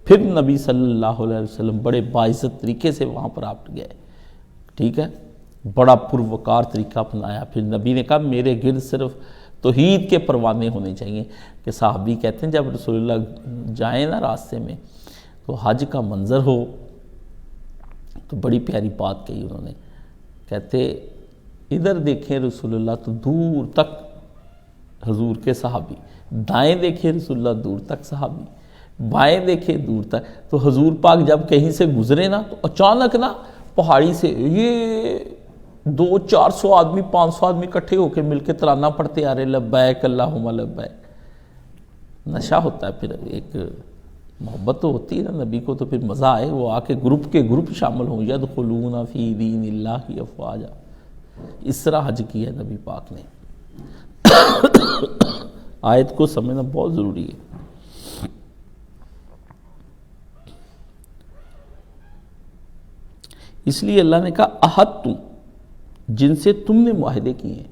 پھر نبی صلی اللہ علیہ وسلم بڑے باعزت طریقے سے وہاں پر آپ گئے، ٹھیک ہے، بڑا پروکار طریقہ اپنایا۔ پھر نبی نے کہا میرے گرد صرف توحید کے پروانے ہونے چاہیے، کہ صحابی کہتے ہیں جب رسول اللہ جائیں نا راستے میں تو حج کا منظر ہو، تو بڑی پیاری بات کہی انہوں نے، کہتے ادھر دیکھیں رسول اللہ تو دور تک حضور کے صحابی، دائیں دیکھیں رسول اللہ دور تک صحابی، بائیں دیکھیں دور تک، تو حضور پاک جب کہیں سے گزرے نا تو اچانک نا پہاڑی سے یہ 200-400 آدمی 500 آدمی کٹھے ہو کے مل کے ترانہ پڑھتے آ رہے، لبیک اللہم لبیک۔ نشہ ہوتا ہے، پھر ایک محبت تو ہوتی ہے نا نبی کو، تو پھر مزہ آئے، وہ آ کے گروپ شامل ہوں، یدخلون فی دین اللہ افواجا، اس طرح حج کیا ہے نبی پاک نے۔ آیت کو سمجھنا بہت ضروری ہے۔ اس لیے اللہ نے کہا عہد تم، جن سے تم نے معاہدے کیے ہیں۔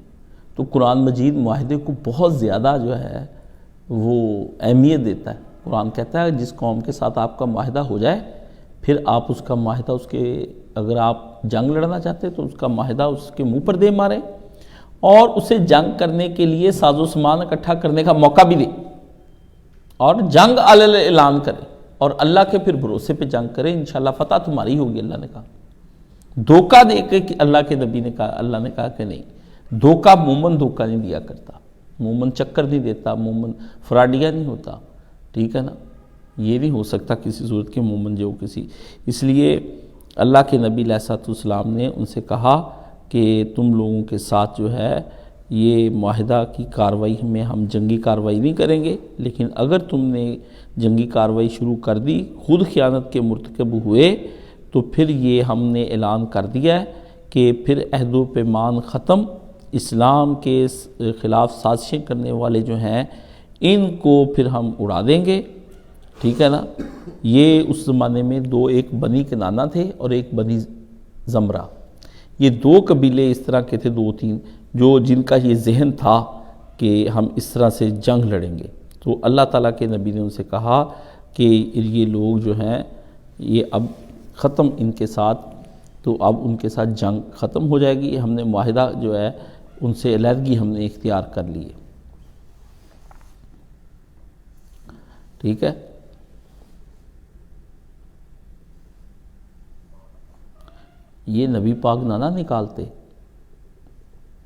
تو قرآن مجید معاہدے کو بہت زیادہ جو ہے وہ اہمیت دیتا ہے۔ قرآن کہتا ہے جس قوم کے ساتھ آپ کا معاہدہ ہو جائے، پھر آپ اس کا معاہدہ اگر آپ جنگ لڑنا چاہتے ہیں تو اس کا معاہدہ اس کے منہ پر دے ماریں، اور اسے جنگ کرنے کے لیے ساز و سامان اکٹھا کرنے کا موقع بھی دیں، اور جنگ علیہ اعلان کریں، اور اللہ کے پھر بھروسے پہ جنگ کریں، انشاءاللہ فتح تمہاری ہوگی۔ اللہ نے کہا دھوکہ دے کے اللہ کے نبی نے کہا، اللہ نے کہا کہ نہیں، دھوکہ مومن دھوکہ نہیں دیا کرتا، مومن چکر نہیں دیتا، مومن فراڈیا نہیں ہوتا، ٹھیک ہے نا، یہ نہیں ہو سکتا کسی صورت کے مومن جو کسی۔ اس لیے اللہ کے نبی علیہ السلام نے ان سے کہا کہ تم لوگوں کے ساتھ جو ہے یہ معاہدہ کی کارروائی میں ہم جنگی کارروائی نہیں کریں گے، لیکن اگر تم نے جنگی کارروائی شروع کر دی، خود خیانت کے مرتکب ہوئے، تو پھر یہ ہم نے اعلان کر دیا ہے کہ پھر عہد و پیمان ختم، اسلام کے خلاف سازشیں کرنے والے جو ہیں ان کو پھر ہم اڑا دیں گے، ٹھیک ہے نا۔ یہ اس زمانے میں ایک بنی کنانہ تھے اور ایک بنی زمرہ، یہ دو قبیلے اس طرح کے تھے، دو تین، جن کا یہ ذہن تھا کہ ہم اس طرح سے جنگ لڑیں گے۔ تو اللہ تعالیٰ کے نبی نے ان سے کہا کہ یہ لوگ جو ہیں یہ اب ختم ان کے ساتھ، تو اب ان کے ساتھ جنگ ختم ہو جائے گی، ہم نے معاہدہ جو ہے ان سے علیحدگی ہم نے اختیار کر لی ہے، ٹھیک ہے۔ یہ نبی پاک نہ نکالتے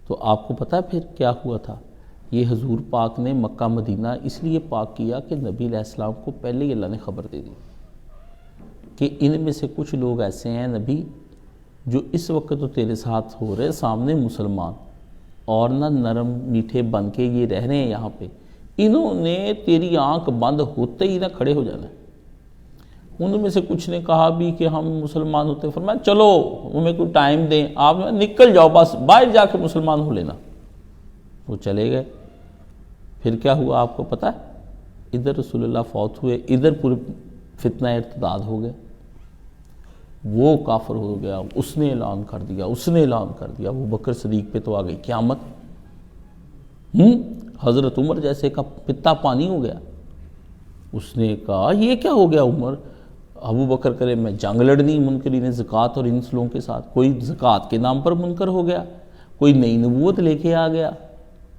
تو آپ کو پتہ ہے پھر کیا ہوا تھا؟ یہ حضور پاک نے مکہ مدینہ اس لیے پاک کیا کہ نبی علیہ السلام کو پہلے ہی اللہ نے خبر دے دی کہ ان میں سے کچھ لوگ ایسے ہیں نبی جو اس وقت تو تیرے ساتھ ہو رہے سامنے مسلمان، اور نہ نرم میٹھے بن کے یہ رہ رہے ہیں یہاں پہ، انہوں نے تیری آنکھ بند ہوتے ہی نہ کھڑے ہو جانا ہے۔ ان میں سے کچھ نے کہا بھی کہ ہم مسلمان ہوتے، فرمایا چلو ہمیں کوئی ٹائم دیں، آپ نکل جاؤ، بس باہر جا کے مسلمان ہو لینا۔ وہ چلے گئے، پھر کیا ہوا آپ کو پتہ ہے؟ ادھر رسول اللہ فوت ہوئے، ادھر پورے فتنہ ارتداد ہو گئے، وہ کافر ہو گیا، اس نے اعلان کر دیا، وہ بکر صدیق پہ تو آ گئی قیامت، حضرت عمر جیسے کا پتا پانی ہو گیا۔ اس نے کہا یہ کیا ہو گیا عمر، ابو بکر کرے میں جنگ لڑنی منکرین زکوٰۃ اور ان لوگوں کے ساتھ، کوئی زکوٰۃ کے نام پر منکر ہو گیا، کوئی نئی نبوت لے کے آ گیا،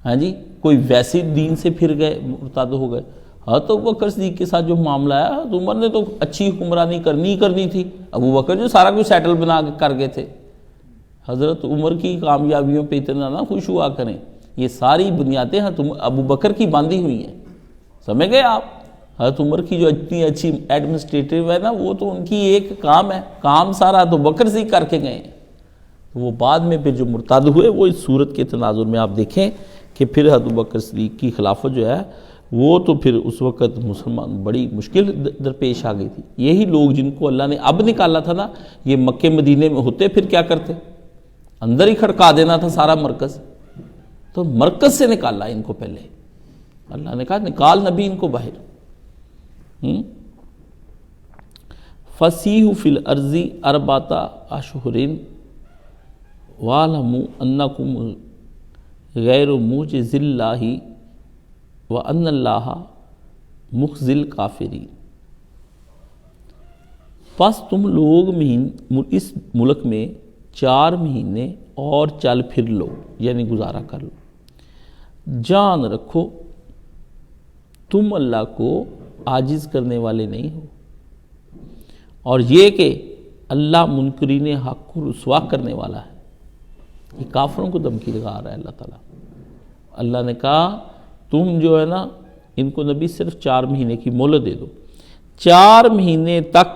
ہاں جی، کوئی ویسے دین سے پھر گئے، مرتد ہو گئے۔ حضرت ابو بکر صدیق کے ساتھ جو معاملہ ہے، حضرت عمر نے تو اچھی حکمرانی کرنی تھی، ابو بکر جو سارا کچھ سیٹل بنا کر گئے تھے۔ حضرت عمر کی کامیابیوں پہ اتنا نہ خوش ہوا کریں، یہ ساری بنیادیں ابو بکر کی باندھی ہوئی ہیں، سمجھ گئے آپ؟ حضرت عمر کی جو اتنی اچھی ایڈمنسٹریٹو ہے نا، وہ تو ان کی ایک کام ہے، کام سارا تو بکر سے ہی کر کے گئے ہیں۔ وہ بعد میں پھر جو مرتد ہوئے، وہ اس صورت کے تناظر میں آپ دیکھیں کہ پھر حضرت بکر صدیق کی خلافت جو ہے وہ تو پھر اس وقت مسلمان بڑی مشکل درپیش آ گئی تھی۔ یہی لوگ جن کو اللہ نے اب نکالا تھا نا، یہ مکے مدینے میں ہوتے پھر کیا کرتے؟ اندر ہی کھڑکا دینا تھا سارا مرکز، تو مرکز سے نکالا ان کو پہلے، اللہ نے کہا نکال نبی ان کو باہر۔ فَسِیحُوا فِی الْأَرْضِ أَرْبَعَةَ أَشْہُرٍ وَاعْلَمُوا أَنَّکُمْ غَیْرُ مُعْجِزِی اللَّہِ وَأَنَّ اللَّهَ مُخْزِی الْکَافِرِینَ۔ پس تم لوگ اس ملک میں 4 مہینے اور چل پھر لو، یعنی گزارا کر لو، جان رکھو تم اللہ کو عاجز کرنے والے نہیں ہو، اور یہ کہ اللہ منکرین حق کو رسوا کرنے والا ہے۔ یہ کافروں کو دھمکی لگا رہا ہے اللہ تعالیٰ۔ اللہ نے کہا تم جو ہے نا ان کو نبی صرف 4 مہینے کی مہلت دے دو، 4 مہینے تک،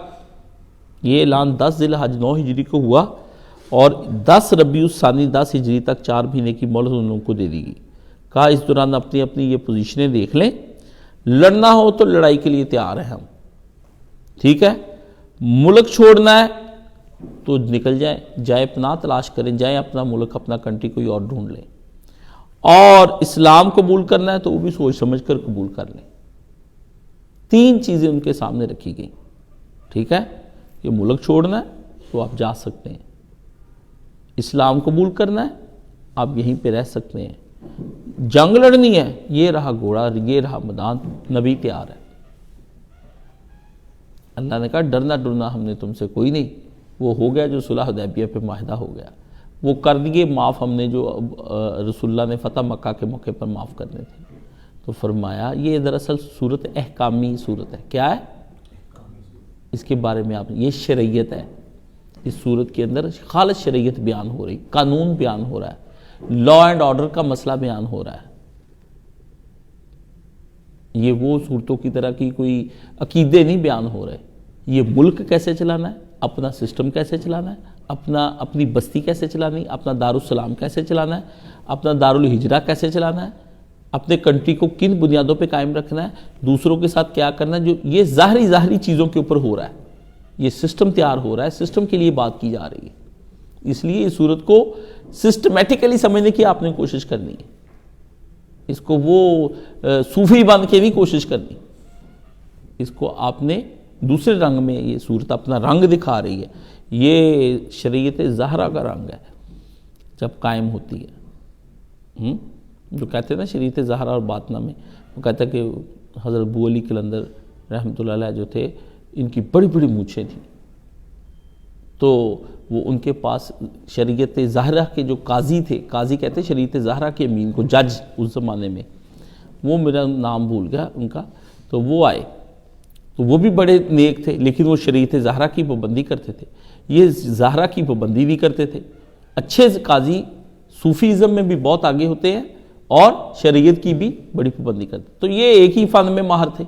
یہ اعلان 10 ذی الحج 9 ہجری کو ہوا، اور 10 ربیع الثانی 10 ہجری تک 4 مہینے کی مہلت ان لوگوں کو دے دی گئی۔ کہا اس دوران اپنی اپنی یہ پوزیشنیں دیکھ لیں، لڑنا ہو تو لڑائی کے لیے تیار ہیں ہم، ٹھیک ہے، ملک چھوڑنا ہے تو نکل جائیں پناہ تلاش کریں، جائیں اپنا ملک، اپنا کنٹری کوئی اور ڈھونڈ لیں، اور اسلام قبول کرنا ہے تو وہ بھی سوچ سمجھ کر قبول کر لیں۔ 3 چیزیں ان کے سامنے رکھی گئیں، ٹھیک ہے، یہ ملک چھوڑنا ہے تو آپ جا سکتے ہیں، اسلام قبول کرنا ہے آپ یہیں پہ رہ سکتے ہیں، جنگ لڑنی ہے یہ رہا گھوڑا یہ رہا میدان، نبی تیار ہے۔ اللہ نے کہا ڈرنا ڈرنا ہم نے تم سے کوئی نہیں، وہ ہو گیا جو صلح حدیبیہ پہ معاہدہ ہو گیا، وہ کر دیے معاف ہم نے جو رسول اللہ نے فتح مکہ کے موقع پر معاف کرنے تھے۔ تو فرمایا یہ دراصل صورت احکامی صورت ہے۔ کیا ہے؟ اس کے بارے میں آپ یہ شریعت ہے، اس صورت کے اندر خالص شریعت بیان ہو رہی، قانون بیان ہو رہا ہے، لا اینڈ آرڈر کا مسئلہ بیان ہو رہا ہے۔ یہ وہ صورتوں کی طرح کی کوئی عقیدے نہیں بیان ہو رہے، یہ ملک کیسے چلانا ہے، اپنا سسٹم کیسے چلانا ہے، اپنی بستی کیسے چلانی، اپنا دارالسلام کیسے چلانا ہے، اپنا دارالہجرہ کیسے چلانا ہے، اپنے کنٹری کو کن بنیادوں پہ قائم رکھنا ہے، دوسروں کے ساتھ کیا کرنا ہے، جو یہ ظاہری چیزوں کے اوپر ہو رہا ہے، یہ سسٹم تیار ہو رہا ہے، سسٹم کے لیے بات کی جا رہی ہے۔ اس لیے اس صورت کو سسٹمیٹیکلی سمجھنے کی آپ نے کوشش کرنی ہے، اس کو وہ صوفی بن کے نہیں کوشش کرنی، اس کو آپ نے دوسرے رنگ میں یہ صورت اپنا رنگ دکھا رہی ہے۔ یہ شریعت زہرا کا رنگ ہے جب قائم ہوتی ہے۔ جو کہتے ہیں نا شریعت زہرا اور باطنہ میں، وہ کہتا ہے کہ حضرت ابو علی قلندر رحمۃ اللہ علیہ جو تھے ان کی بڑی بڑی مونچھیں تھیں، تو وہ ان کے پاس شریعت زہرا کے جو قاضی تھے، قاضی کہتے ہیں شریعت زہرا کے امین کو، جج اس زمانے میں، وہ میرا نام بھول گیا ان کا، تو وہ آئے تو وہ بھی بڑے نیک تھے لیکن وہ شریعت زہرا کی پابندی کرتے تھے، یہ زہرا کی پابندی بھی کرتے تھے۔ اچھے قاضی صوفیزم میں بھی بہت آگے ہوتے ہیں اور شریعت کی بھی بڑی پابندی کرتے ہیں، تو یہ ایک ہی فن میں ماہر تھے۔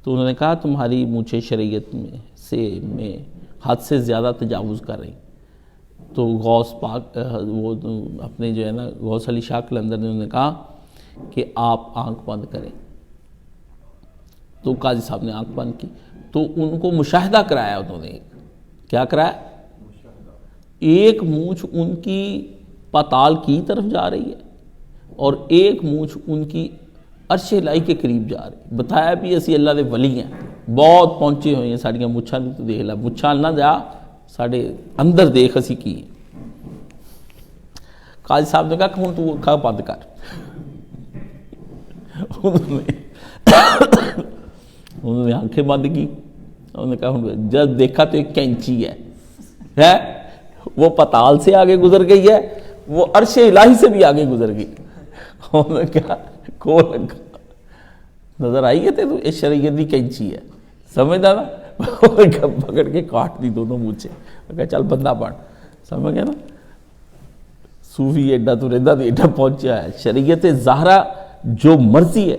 تو انہوں نے کہا تمہاری مونچھیں شریعت میں حد سے زیادہ تجاوز کر رہی۔ تو غوث پاک وہ اپنے جو ہے نا غوث علی شاہ قلندر نے انہوں نے کہا کہ آپ آنکھ بند کریں، تو قاضی صاحب نے آنکھ بند کی، تو ان کو مشاہدہ کرایا، انہوں نے کیا کرایا، ایک مونچھ ان کی پاتال کی طرف جا رہی ہے اور ایک مونچھ ان کی عرش الہی کے قریب جا رہی، بتایا بھی اسی اللہ دے ولی ہیں، بہت پہنچے ہوئے ہیں، ساڑیاں مچھاں نہیں تو دیکھ لا، مچھاں نہ جا ساڑے اندر دیکھ اسی کی۔ قاضی صاحب نے کہا کہ ہوں تو کھا بند کر، انہوں نے آنکھیں بند کی، انہوں نے کہا جب دیکھا تو ایک کینچی ہے، وہ پتال سے آگے گزر گئی ہے، وہ عرش الہی سے بھی آگے گزر گئی۔ انہوں نے کہا کو لگا نظر آئی ہے تو اس شریعت دی کینچی ہے، سمجھدا نا، پکڑ کے کاٹ دی دونوں مونچھیں، کہا چل بندہ بن، سمجھ گیا نا۔ صوفی ایڈا تو رہندا تو ایڈا پہنچا ہے۔ شریعت زہرا جو مرضی ہے،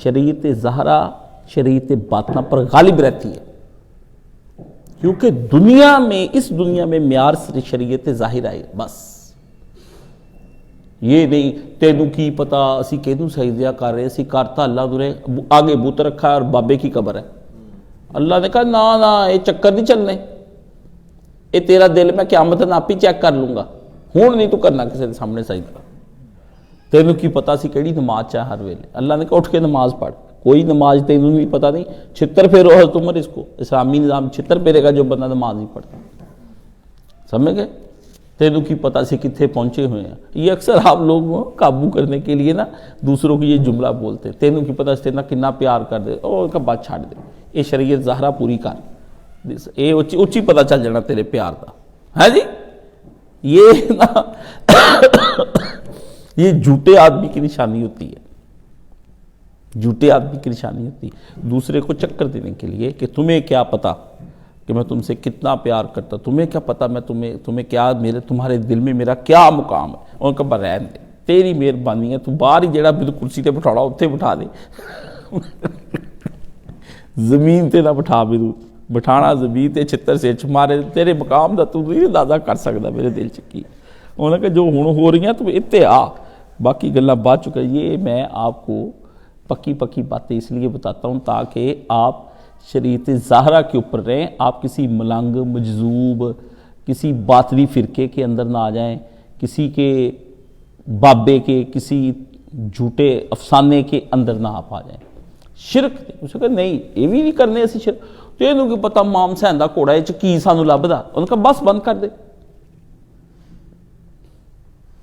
شریعت زہرا شریعت باطنہ پر غالب رہتی ہے، کیونکہ دنیا میں اس دنیا میں معیار شریعت ظاہر آئے بس، یہ نہیں تینوں کی پتہ اسی کینوں سجدہ کر رہے، اسی کرتا اللہ دورے آگے بت رکھا ہے اور بابے کی قبر ہے۔ اللہ نے کہا نا یہ چکر نہیں چلنے، یہ تیرا دل میں قیامت آپ ہی چیک کر لوں گا، ہون نہیں تو کرنا کسی کے سامنے سجدہ، تینوں کی پتہ سی کیڑی نماز چاہ ہر ویلے۔ اللہ نے کہا اٹھ کے نماز پڑھ، کوئی نماز تینوں نہیں پتہ نہیں، چھتر پھیرو حضرت عمر اس کو، اسلامی نظام چھتر پھیرے گا جو بندہ نماز نہیں پڑھتا، سمجھ گئے؟ تینوں کی پتہ سے کتنے پہنچے ہوئے ہیں۔ یہ اکثر آپ لوگ قابو کرنے کے لیے نا دوسروں کی یہ جملہ بولتے ہیں، تینوں کی پتہ سے تینا کنا پیار کر دے، اور ان کا بات چھاڑ دے، یہ شریعت زہرا پوری کر، یہ اچھی پتہ چل جانا تیرے پیار دا، ہے جی۔ یہ نا یہ جھوٹے آدمی کی نشانی ہوتی ہے، جھوٹے آدمی کی نشانی ہوتی ہے، دوسرے کو چکر دینے کے لیے کہ تمہیں کیا پتہ کہ میں تم سے کتنا پیار کرتا، تمہیں کیا پتہ میں تمہیں کیا تمہارے دل میں میرا کیا مقام ہے، ان کا رہن دے، تیری مہربانی ہے، تو باہر ہی جڑا بھی کرسی تے بٹھاڑا اتنے بٹھا دے، زمین تے نہ بٹھا بھی بٹھانا زمین تے چھتر سے مارے، تیرے مقام دا تو نہیں اندازہ کر سکتا میرے دل چکی۔ انہوں نے کہا جو ہوں ہو رہی ہیں تو اتنے آ، باقی گلاں بعد چکا۔ یہ میں آپ کو پکی باتیں اس لیے بتاتا ہوں تاکہ آپ شریعت ظاہرہ کے اوپر رہیں، آپ کسی ملنگ مجذوب کسی باطلی فرقے کے اندر نہ آ جائیں، کسی کے بابے کے کسی جھوٹے افسانے کے اندر نہ آپ آ جائیں۔ شرک اسے کہا نہیں یہ بھی نہیں کرنے اسی شرک، تو یہ کہ پتہ مام سہندا کوڑا یہ کی سانو لبدا، انہوں نے کہا بس بند کر دے،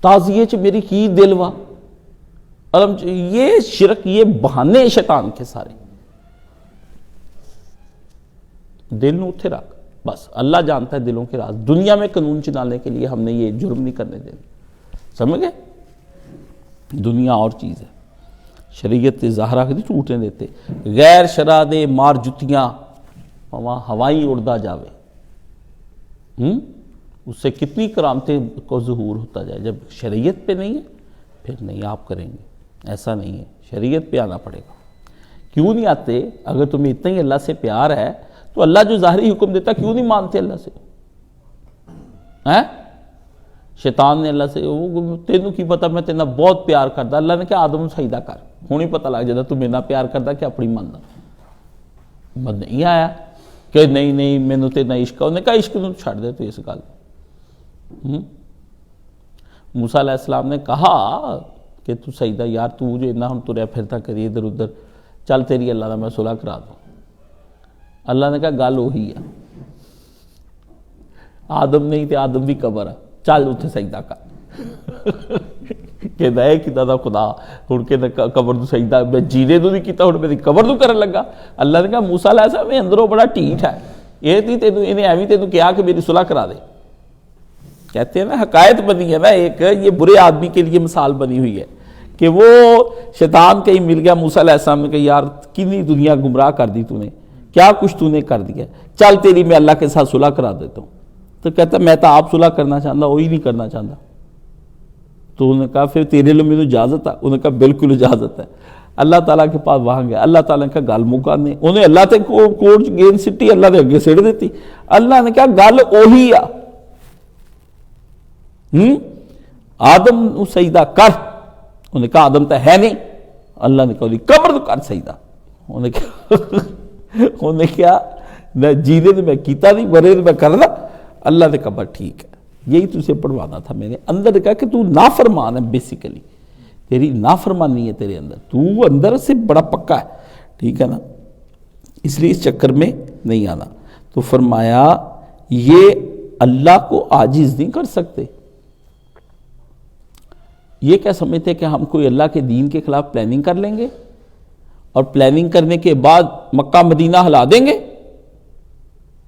تازیے چ میری کی دل وا یہ شرک، یہ بہانے شیطان کے سارے. دل نو اتھے رکھ، بس اللہ جانتا ہے دلوں کے راز. دنیا میں قانون چلانے کے لیے ہم نے یہ جرم نہیں کرنے دینا، سمجھ گئے؟ دنیا اور چیز ہے. شریعت ظاہرہ کے ٹوٹنے دیتے. غیر شرع دے مار جتیاں وہاں ہوائیں اڑدا جاوے. اس سے کتنی کرامتیں کو ظہور ہوتا جائے. جب شریعت پہ نہیں ہے پھر نہیں آپ کریں گے، ایسا نہیں ہے. شریعت پہ آنا پڑے گا. کیوں نہیں آتے؟ اگر تمہیں اتنا ہی اللہ سے پیار ہے تو اللہ جو ظاہری حکم دیتا کیوں نہیں مانتے اللہ سے؟ شیطان نے اللہ سے تینوں کی پتا میں تینا بہت پیار کرتا. اللہ نے کہا آدم سجدہ کر. ہوں ہی پتہ لگ جاتا تو میرا پیار کرتا کہ اپنی مننا. من نہیں آیا کہ نہیں مینوں تے نہ عشق. انہوں نے کہا عشق نوں چھڑ دے تو اس گل. موسیٰ علیہ السلام نے کہا کہ تو سجدہ یار تو جو اتنا ہم تریا پھرتا کری ادھر ادھر، چل تیری اللہ نے میں صلح کرا دوں. اللہ نے کہا گل وہی ہے، آدم نہیں تے آدم بھی قبر ہے، چل اتنے سجدہ کر. کہ دے کتا دا خدا ہن کے قبر تو سجدہ میں جینے تو نہیں کیتا ہن میری قبر تو کرن لگا. اللہ نے کہا موسیٰ علیہ السلام میں اندروں بڑا ٹھیٹ ہے، یہ تھی تینوں انہیں ایویں تینوں کیا کہ میری صلح کرا دے. کہتے ہیں نا حکایت بنی ہے نا ایک، یہ برے آدمی کے لیے مثال بنی ہوئی ہے کہ وہ شیطان کہیں مل گیا موسیٰ علیہ السلام نے کہا یار کتنی دنیا گمراہ کر دی تو نے، کیا کچھ تو نے کر دیا، چل تیری میں اللہ کے ساتھ صلح کرا دیتا ہوں. تو کہتا میں تو آپ صلح کرنا چاہتا، وہی نہیں کرنا چاہتا. تو انہوں نے کہا پھر تیرے لیے میرے اجازت ہے؟ انہوں نے کہا بالکل اجازت ہے. اللہ تعالیٰ کے پاس وہاں گیا. اللہ تعالیٰ نے کہا گل مکانے. انہیں اللہ تے کوٹ گیند سٹی، اللہ نے اگے سٹ دیتی. اللہ نے کہا گل اوہی آ، آدم سجدہ کر. انہوں نے کہا آدم تو ہے نہیں. اللہ نے کہا قبر تو کر سجدہ. انہوں نے کہا نہ جینے تو میں کیتا نہیں، مرے تو میں کرنا. اللہ نے کہا ٹھیک ہے. یہی تجھے پڑھوانا تھا میں نے. اندر کہا کہ تو نافرمان ہے، بیسیکلی تیری نافرمانی ہے تیرے اندر، تو اندر سے بڑا پکا ہے، ٹھیک ہے نا، اس لیے اس چکر میں نہیں آنا. تو فرمایا یہ اللہ کو عاجز نہیں کر سکتے. یہ کیا سمجھتے کہ ہم کوئی اللہ کے دین کے خلاف پلاننگ کر لیں گے اور پلاننگ کرنے کے بعد مکہ مدینہ ہلا دیں گے؟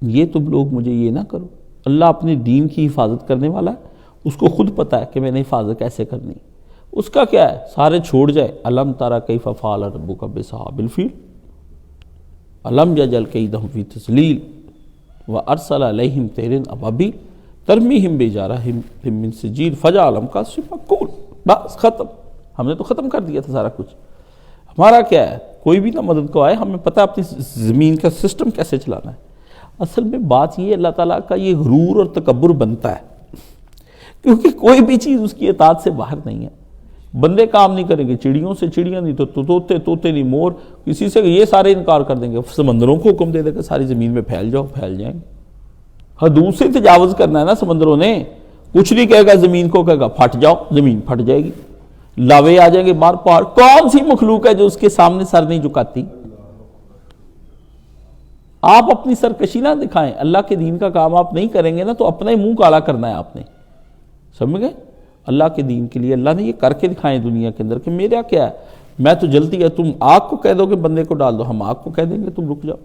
یہ تم لوگ مجھے یہ نہ کرو. اللہ اپنے دین کی حفاظت کرنے والا ہے، اس کو خود پتہ ہے کہ میں نے حفاظت کیسے کرنی. اس کا کیا ہے، سارے چھوڑ جائے. الم تری کیف فعل ربک باصحاب الفیل الم یجعل کیدہم فی تضلیل وارسل علیہم طیرا ابابیل ترمیہم بحجارۃ من سجیل فجعلہم کعصف مأکول. بس ختم. ہم نے تو ختم کر دیا تھا سارا کچھ. ہمارا کیا ہے، کوئی بھی نہ مدد کو آئے، ہمیں پتہ ہے اپنی زمین کا سسٹم کیسے چلانا ہے. اصل میں بات یہ اللہ تعالیٰ کا یہ غرور اور تکبر بنتا ہے کیونکہ کوئی بھی چیز اس کی اطاعت سے باہر نہیں ہے. بندے کام نہیں کریں گے، چڑیوں سے چڑیاں نہیں، تو طوطے نہیں، مور، کسی سے یہ سارے انکار کر دیں گے. سمندروں کو حکم دے دے کہ ساری زمین میں پھیل جاؤ، پھیل جائیں گے. حدود سے تجاوز کرنا ہے نا سمندروں نے. کچھ نہیں کہے گا زمین کو، کہے گا پھٹ جاؤ، زمین پھٹ جائے گی. لاوے آ جائیں گے باہر پہاڑ. کون سی مخلوق ہے جو اس کے سامنے سر نہیں جھکاتی؟ آپ اپنی سرکشی نہ دکھائیں. اللہ کے دین کا کام آپ نہیں کریں گے نا تو اپنا ہی منہ کالا کرنا ہے آپ نے، سمجھ گئے؟ اللہ کے دین کے لیے اللہ نے یہ کر کے دکھائیں دنیا کے اندر کہ میرا کیا ہے، میں تو جلتی ہے. تم آگ کو کہہ دو کہ بندے کو ڈال دو، ہم آگ کو کہہ دیں گے تم رک جاؤ.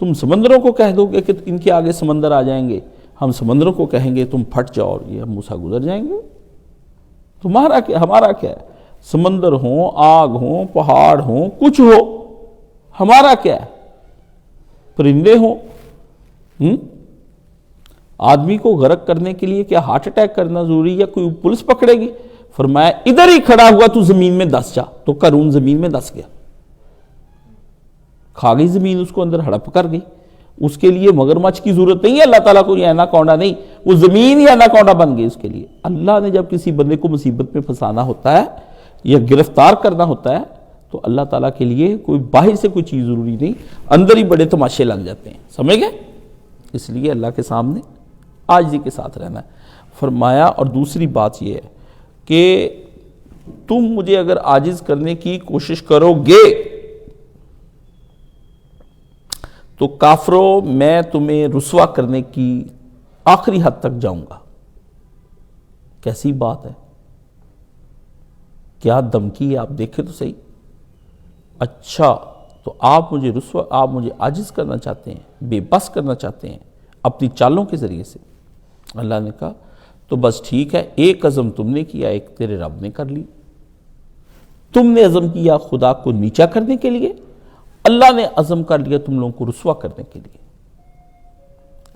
تم سمندروں کو کہہ دو گے کہ ان کے آگے سمندر آ جائیں گے، ہم سمندروں کو کہیں گے تم پھٹ جاؤ اور یہ ہم موسیٰ گزر جائیں گے. تمہارا کیا، ہمارا کیا ہے؟ سمندر ہوں، آگ ہوں، پہاڑ ہوں، کچھ ہو، ہمارا کیا ہے؟ پرندے ہوں. آدمی کو غرق کرنے کے لیے کیا ہارٹ اٹیک کرنا ضروری یا کوئی پولیس پکڑے گی؟ فرمایا ادھر ہی کھڑا ہوا تو زمین میں دس جا. تو قارون زمین میں دس گیا، کھا گئی زمین، اس کو اندر ہڑپ کر گئی. اس کے لیے مگرمچھ کی ضرورت نہیں ہے اللہ تعالیٰ کو، یہ ایناکونڈا نہیں، وہ زمین ہی ایناکونڈا بن گئی اس کے لیے. اللہ نے جب کسی بندے کو مصیبت میں پھنسانا ہوتا ہے یا گرفتار کرنا ہوتا ہے تو اللہ تعالیٰ کے لیے کوئی باہر سے کوئی چیز ضروری نہیں، اندر ہی بڑے تماشے لگ جاتے ہیں، سمجھ گئے؟ اس لیے اللہ کے سامنے عاجزی کے ساتھ رہنا ہے. فرمایا اور دوسری بات یہ ہے کہ تم مجھے اگر عاجز کرنے کی کوشش کرو گے تو کافروں میں تمہیں رسوا کرنے کی آخری حد تک جاؤں گا. کیسی بات ہے، کیا دھمکی ہے، آپ دیکھیں تو صحیح۔ اچھا تو آپ مجھے عاجز کرنا چاہتے ہیں، بے بس کرنا چاہتے ہیں اپنی چالوں کے ذریعے سے۔ اللہ نے کہا تو بس ٹھیک ہے، ایک عزم تم نے کیا، ایک تیرے رب نے کر لی۔ تم نے عزم کیا خدا کو نیچا کرنے کے لیے، اللہ نے عزم کر لیا تم لوگوں کو رسوا کرنے کے لیے۔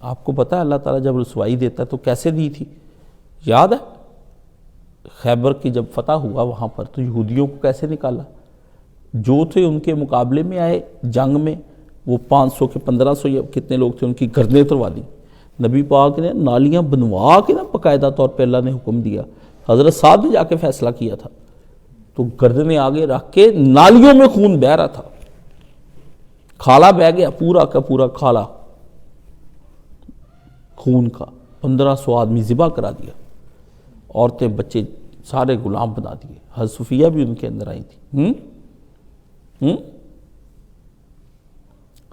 آپ کو پتا ہے اللہ تعالیٰ جب رسوائی دیتا ہے تو کیسے دی تھی؟ یاد ہے خیبر کی جب فتح ہوا وہاں پر تو یہودیوں کو کیسے نکالا؟ جو تھے ان کے مقابلے میں آئے جنگ میں، وہ 500 کے 1500 یا کتنے لوگ تھے، ان کی گردنیں اتروا دی۔ نبی پاک نے نالیاں بنوا کے باقاعدہ طور پہ اللہ نے حکم دیا، حضرت سعد نے جا کے فیصلہ کیا تھا، تو گردنیں آگے رکھ کے نالیوں میں خون بہہ رہا تھا، کھالا بہہ گیا پورا کا پورا کھالا خون کا، 1500 آدمی ذبح کرا دیا، عورتیں بچے سارے غلام بنا دیے، حضرت صفیہ بھی ان کے اندر آئی تھی۔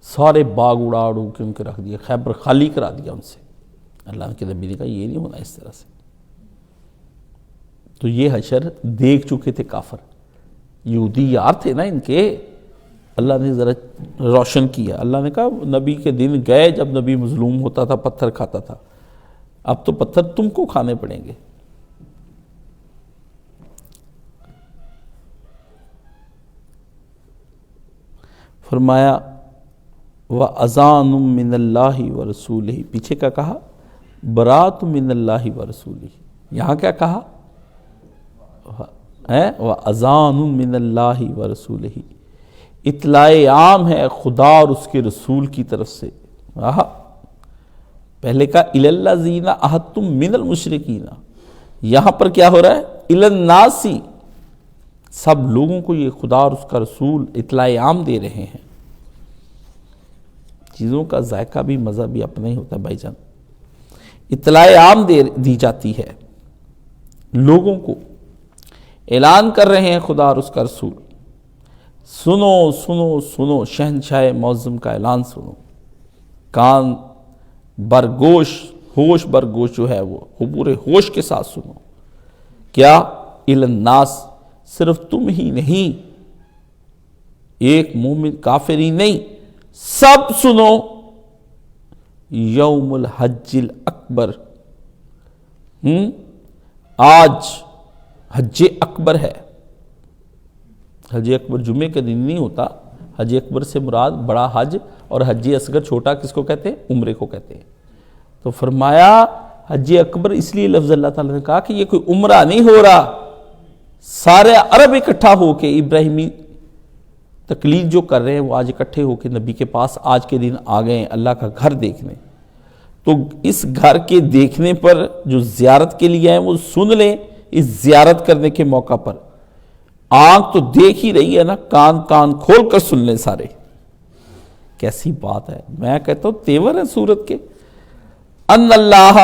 سارے باغ اڑا اڑو کے ان کے رکھ دیے، خیبر خالی کرا دیا ان سے۔ اللہ کے نبی نے کہا یہ نہیں ہونا اس طرح سے۔ تو یہ حشر دیکھ چکے تھے کافر، یہودی یار تھے نا ان کے، اللہ نے ذرا روشن کیا۔ اللہ نے کہا نبی کے دن گئے جب نبی مظلوم ہوتا تھا، پتھر کھاتا تھا، اب تو پتھر تم کو کھانے پڑیں گے۔ فرمایا وَأَذَانٌ مِّنَ اللَّهِ وَرَسُولِهِ، پیچھے کا کہا بَرَأَةٌ مِّنَ اللَّهِ وَرَسُولِهِ، یہاں کیا کہا وَأَذَانٌ مِّنَ اللَّهِ وَرَسُولِهِ، اطلاع عام ہے خدا اور اس کے رسول کی طرف سے۔ پہلے کا إِلَى الَّذِينَ عَاهَدتُّم مِّنَ الْمُشْرِكِينَ، یہاں پر کیا ہو رہا ہے إِلَى النَّاسِ، سب لوگوں کو یہ خدا اور اس کا رسول اطلاع عام دے رہے ہیں۔ چیزوں کا ذائقہ بھی مزہ بھی اپنا ہی ہوتا ہے بھائی جان۔ اطلاع عام دی جاتی ہے لوگوں کو، اعلان کر رہے ہیں خدا اور اس کا رسول، سنو سنو سنو شہنشاہ معظم کا اعلان سنو، کان برگوش، ہوش برگوش جو ہے وہ پورے ہوش کے ساتھ سنو۔ کیا إِلَى النَّاسِ، صرف تم ہی نہیں، ایک مومن کافر ہی نہیں، سب سنو۔ یوم الحج الاکبر، آج حج اکبر ہے۔ حج اکبر جمعے کے دن نہیں ہوتا، حج اکبر سے مراد بڑا حج، اور حج اصغر چھوٹا کس کو کہتے ہیں؟ عمرے کو کہتے ہیں۔ تو فرمایا حج اکبر اس لیے لفظ اللہ تعالیٰ نے کہا کہ یہ کوئی عمرہ نہیں ہو رہا، سارے عرب اکٹھا ہو کے ابراہیمی تقلید جو کر رہے ہیں وہ آج اکٹھے ہو کے نبی کے پاس آج کے دن آ گئے ہیں اللہ کا گھر دیکھنے۔ تو اس گھر کے دیکھنے پر جو زیارت کے لیے ہیں وہ سن لیں، اس زیارت کرنے کے موقع پر آنکھ تو دیکھ ہی رہی ہے نا، کان کھول کر سن لیں سارے۔ کیسی بات ہے، میں کہتا ہوں تیور ہے صورت کے۔ ان اللہ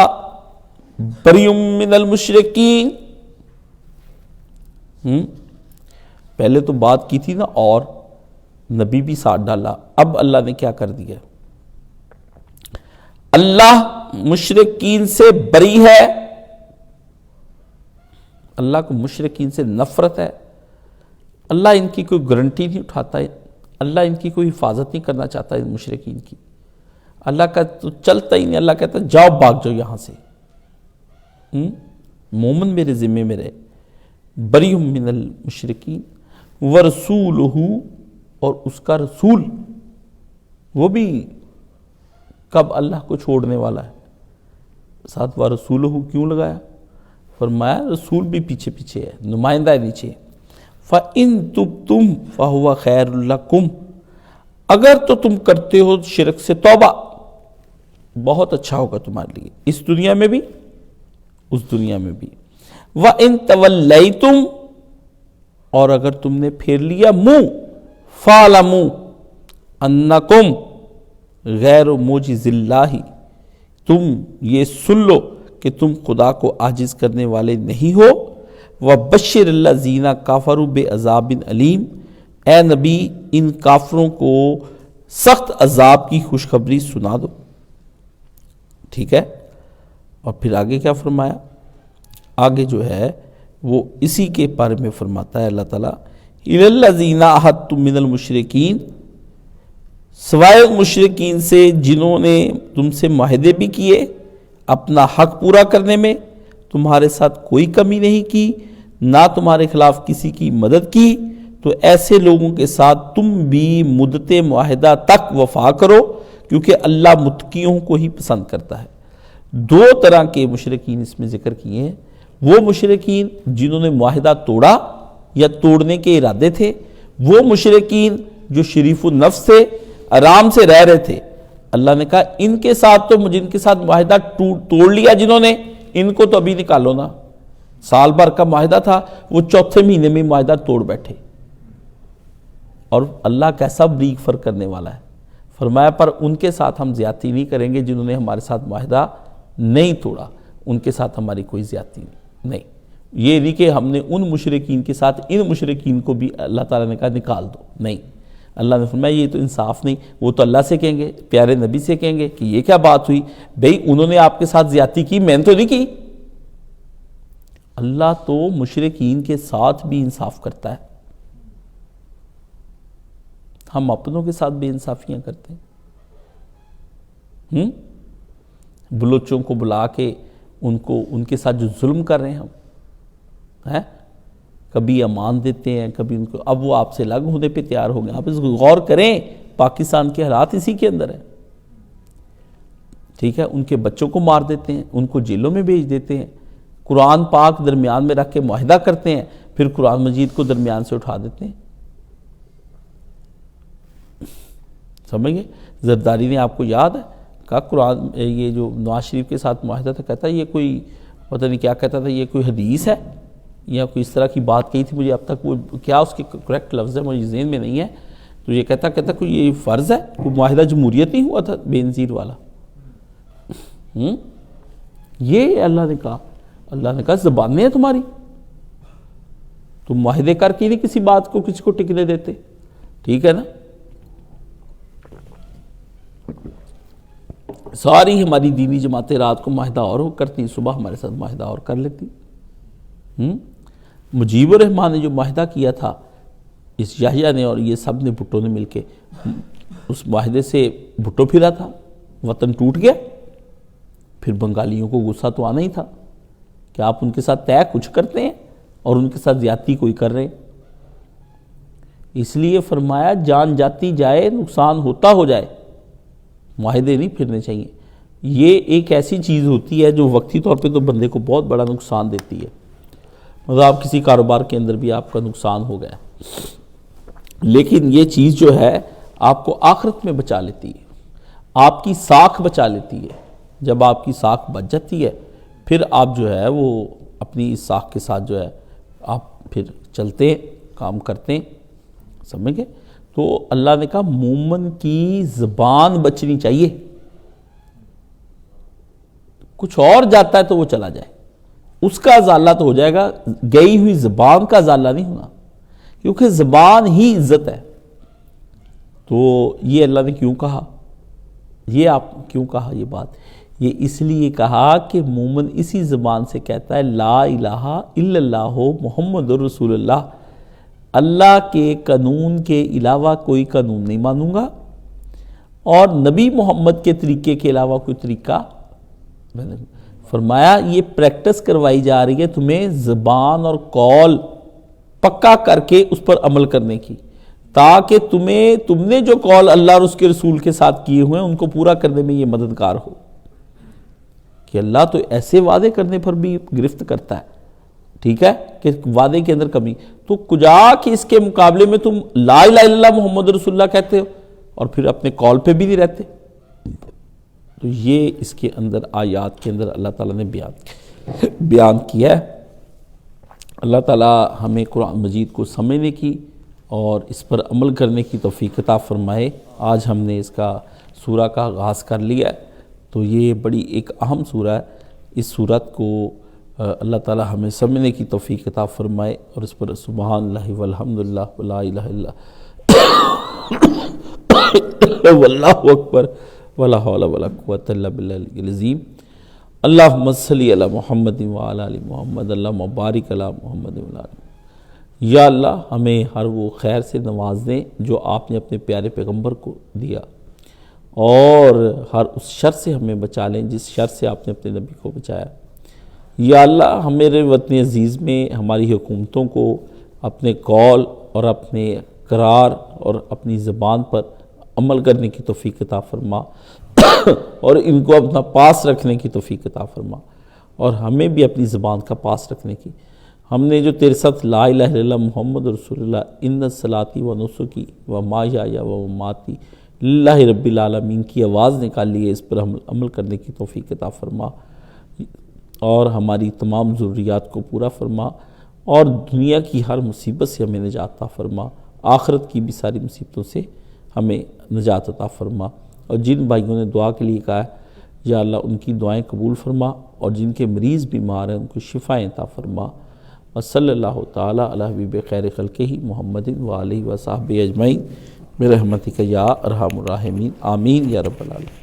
بری من المشرکین، پہلے تو بات کی تھی نا اور نبی بھی ساتھ ڈالا، اب اللہ نے کیا کر دیا؟ اللہ مشرکین سے بری ہے، اللہ کو مشرکین سے نفرت ہے، اللہ ان کی کوئی گارنٹی نہیں اٹھاتا ہے، اللہ ان کی کوئی حفاظت نہیں کرنا چاہتا ان مشرکین کی، اللہ کا تو چلتا ہی نہیں، اللہ کہتا ہے جاؤ بھاگ جاؤ یہاں سے، مومن میرے ذمے میں رہے۔ بری من المشرکین ورسولہ، اور اس کا رسول وہ بھی کب اللہ کو چھوڑنے والا ہے، ساتھ ورسولہ کیوں لگایا؟ فرمایا رسول بھی پیچھے پیچھے ہے، نمائندہ ہے نیچے۔ فَإِن تُبْتُمْ فَهُوَ خَيْرٌ لَكُمْ، اگر تو تم کرتے ہو شرک سے توبہ بہت اچھا ہوگا تمہارے لیے، اس دنیا میں بھی اس دنیا میں بھی۔ وَإِن تَوَلَّيْتُمْ، اور اگر تم نے پھیر لیا منہ، فَاعْلَمُوا أَنَّكُمْ غَيْرُ مُعْجِزِ اللَّهِ، تم یہ سن لو کہ تم خدا کو عاجز کرنے والے نہیں ہو۔ وَبَشِّرِ الَّذِينَ كَفَرُوا بِعَذَابٍ أَلِيمٍ، اے نبی ان کافروں کو سخت عذاب کی خوشخبری سنا دو۔ ٹھیک ہے، اور پھر آگے کیا فرمایا؟ آگے جو ہے وہ اسی کے بارے میں فرماتا ہے اللہ تعالیٰ اِلَى الَّذِينَ عَاهَدتُّم مِّنَ الْمُشْرِكِينَ، سوائے مشرکین سے جنہوں نے تم سے معاہدے بھی کیے، اپنا حق پورا کرنے میں تمہارے ساتھ کوئی کمی نہیں کی، نہ تمہارے خلاف کسی کی مدد کی، تو ایسے لوگوں کے ساتھ تم بھی مدت معاہدہ تک وفا کرو، کیونکہ اللہ متقیوں کو ہی پسند کرتا ہے۔ دو طرح کے مشرکین اس میں ذکر کیے ہیں، وہ مشرکین جنہوں نے معاہدہ توڑا یا توڑنے کے ارادے تھے، وہ مشرکین جو شریف النفس تھے، آرام سے رہ رہے تھے۔ اللہ نے کہا ان کے ساتھ تو جن کے ساتھ معاہدہ توڑ لیا جنہوں نے، ان کو تو ابھی نکالو نا۔ سال بھر کا معاہدہ تھا، وہ چوتھے مہینے میں معاہدہ توڑ بیٹھے۔ اور اللہ کیسا بریک فرق کرنے والا ہے، فرمایا پر ان کے ساتھ ہم زیادتی نہیں کریں گے جنہوں نے ہمارے ساتھ معاہدہ نہیں توڑا، ان کے ساتھ ہماری کوئی زیادتی نہیں۔ یہ نہیں کہ ہم نے ان مشرکین کے ساتھ ان مشرکین کو بھی اللہ تعالیٰ نے کہا نکال دو، نہیں۔ اللہ نے فرمایا یہ تو انصاف نہیں، وہ تو اللہ سے کہیں گے، پیارے نبی سے کہیں گے کہ یہ کیا بات ہوئی، بھئی انہوں نے آپ کے ساتھ زیادتی کی، میں نے تو نہیں کی۔ اللہ تو مشرکین کے ساتھ بھی انصاف کرتا ہے، ہم اپنوں کے ساتھ بے انصافیاں کرتے ہیں۔ بلوچوں کو بلا کے ان کے ساتھ جو ظلم کر رہے ہیں ہم، کبھی امان دیتے ہیں، کبھی ان کو، اب وہ آپ سے الگ ہونے پہ تیار ہو گئے۔ آپ اس کو غور کریں، پاکستان کے حالات اسی کے اندر ہیں، ٹھیک ہے۔ ان کے بچوں کو مار دیتے ہیں، ان کو جیلوں میں بھیج دیتے ہیں، قرآن پاک درمیان میں رکھ کے معاہدہ کرتے ہیں، پھر قرآن مجید کو درمیان سے اٹھا دیتے ہیں۔ سمجھ گئے؟ زرداری نے آپ کو یاد ہے کہا قرآن، یہ جو نواز شریف کے ساتھ معاہدہ تھا، کہتا ہے یہ کوئی پتہ نہیں کیا کہتا تھا، یہ کوئی حدیث ہے یا کوئی اس طرح کی بات کہی تھی، مجھے اب تک وہ کیا اس کے کریکٹ لفظ ہے مجھے ذہن میں نہیں ہے، تو یہ کہتا کوئی یہ فرض ہے، کوئی معاہدہ جمہوریت نہیں ہوا تھا بے نظیر والا۔ یہ اللہ نے کہا زبانیں ہیں تمہاری، تم معاہدے کر کے نہیں کسی بات کو کسی کو ٹکنے دیتے، ٹھیک ہے نا۔ ساری ہماری دینی جماعتیں رات کو معاہدہ اور کرتی، صبح ہمارے ساتھ معاہدہ اور کر لیتی۔ مجیب الرحمان نے جو معاہدہ کیا تھا، اس یحییٰ نے اور یہ سب نے بھٹو نے مل کے، اس معاہدے سے بھٹو پھرا تھا، وطن ٹوٹ گیا۔ پھر بنگالیوں کو غصہ تو آنا ہی تھا کہ آپ ان کے ساتھ طے کچھ کرتے ہیں اور ان کے ساتھ زیادتی کوئی کر رہے ہیں۔ اس لیے فرمایا جان جاتی جائے نقصان ہوتا ہو جائے، معاہدے نہیں پھرنے چاہیے۔ یہ ایک ایسی چیز ہوتی ہے جو وقتی طور پہ تو بندے کو بہت بڑا نقصان دیتی ہے، مطلب آپ کسی کاروبار کے اندر بھی آپ کا نقصان ہو گیا، لیکن یہ چیز جو ہے آپ کو آخرت میں بچا لیتی ہے، آپ کی ساکھ بچا لیتی ہے۔ جب آپ کی ساکھ بچ جاتی ہے، پھر آپ جو ہے وہ اپنی اس ساکھ کے ساتھ جو ہے آپ پھر چلتے ہیں، کام کرتے ہیں، سمجھ گئے؟ تو اللہ نے کہا مومن کی زبان بچنی چاہیے، کچھ اور جاتا ہے تو وہ چلا جائے، اس کا ازالہ تو ہو جائے گا، گئی ہوئی زبان کا ازالہ نہیں ہونا، کیونکہ زبان ہی عزت ہے۔ تو یہ اللہ نے کیوں کہا، یہ آپ کیوں کہا یہ بات؟ یہ اس لیے کہا کہ مومن اسی زبان سے کہتا ہے لا الہ الا اللہ محمد رسول اللہ، اللہ کے قانون کے علاوہ کوئی قانون نہیں مانوں گا، اور نبی محمد کے طریقے کے علاوہ کوئی طریقہ۔ فرمایا یہ پریکٹس کروائی جا رہی ہے تمہیں زبان اور قول پکا کر کے اس پر عمل کرنے کی، تاکہ تم نے جو قول اللہ اور اس کے رسول کے ساتھ کیے ہوئے ہیں ان کو پورا کرنے میں یہ مددگار ہو۔ کہ اللہ تو ایسے وعدے کرنے پر بھی گرفت کرتا ہے، ٹھیک ہے، کہ وعدے کے اندر کمی، تو کجا کہ اس کے مقابلے میں تم لا الہ الا اللہ محمد رسول اللہ کہتے ہو اور پھر اپنے قول پہ بھی نہیں رہتے۔ تو یہ اس کے اندر آیات کے اندر اللہ تعالیٰ نے بیان کیا ہے۔ اللہ تعالیٰ ہمیں قرآن مجید کو سمجھنے کی اور اس پر عمل کرنے کی توفیق عطا فرمائے۔ آج ہم نے اس کا سورہ کا آغاز کر لیا ہے، تو یہ بڑی ایک اہم سورہ ہے، اس سورت کو اللہ تعالیٰ ہمیں سمجھنے کی توفیق عطا فرمائے اور اس پر سبحان اللہ والحمد للہ ولا الہ الا اللہ واللہ اکبر ولا حول ولا قوۃ الا باللہ العلی العظیم۔ اللہم صلی علی محمد وعلی آل محمد اللہم بارک علی محمد وعلی آل محمد۔ یا اللہ ہمیں ہر وہ خیر سے نواز دیں جو آپ نے اپنے پیارے پیغمبر کو دیا، اور ہر اس شر سے ہمیں بچا لیں جس شر سے آپ نے اپنے نبی کو بچایا۔ یا اللہ ہمارے وطن عزیز میں ہماری حکومتوں کو اپنے قول اور اپنے قرار اور اپنی زبان پر عمل کرنے کی توفیق عطا فرما اور ان کو اپنا پاس رکھنے کی توفیق عطا فرما، اور ہمیں بھی اپنی زبان کا پاس رکھنے کی۔ ہم نے جو تیرے ساتھ لا الہ الا اللہ محمد رسول اللہ ان صلاتی و نسکی و ماحیایا و مماتی للہ رب العالمین کی آواز نکالی ہے، اس پر عمل کرنے کی توفیق عطا فرما، اور ہماری تمام ضروریات کو پورا فرما، اور دنیا کی ہر مصیبت سے ہمیں نجات عطا فرما، آخرت کی بھی ساری مصیبتوں سے ہمیں نجات عطا فرما۔ اور جن بھائیوں نے دعا کے لیے کہا ہے یا اللہ ان کی دعائیں قبول فرما، اور جن کے مریض بیمار ہیں ان کو شفائیں عطا فرما۔ وصلی اللہ تعالی علی حبیب خیر خلقہ محمد وآلہ وصحبہ اجمعین برحمتک یا ارحم الراحمین، آمین یا رب العالمین۔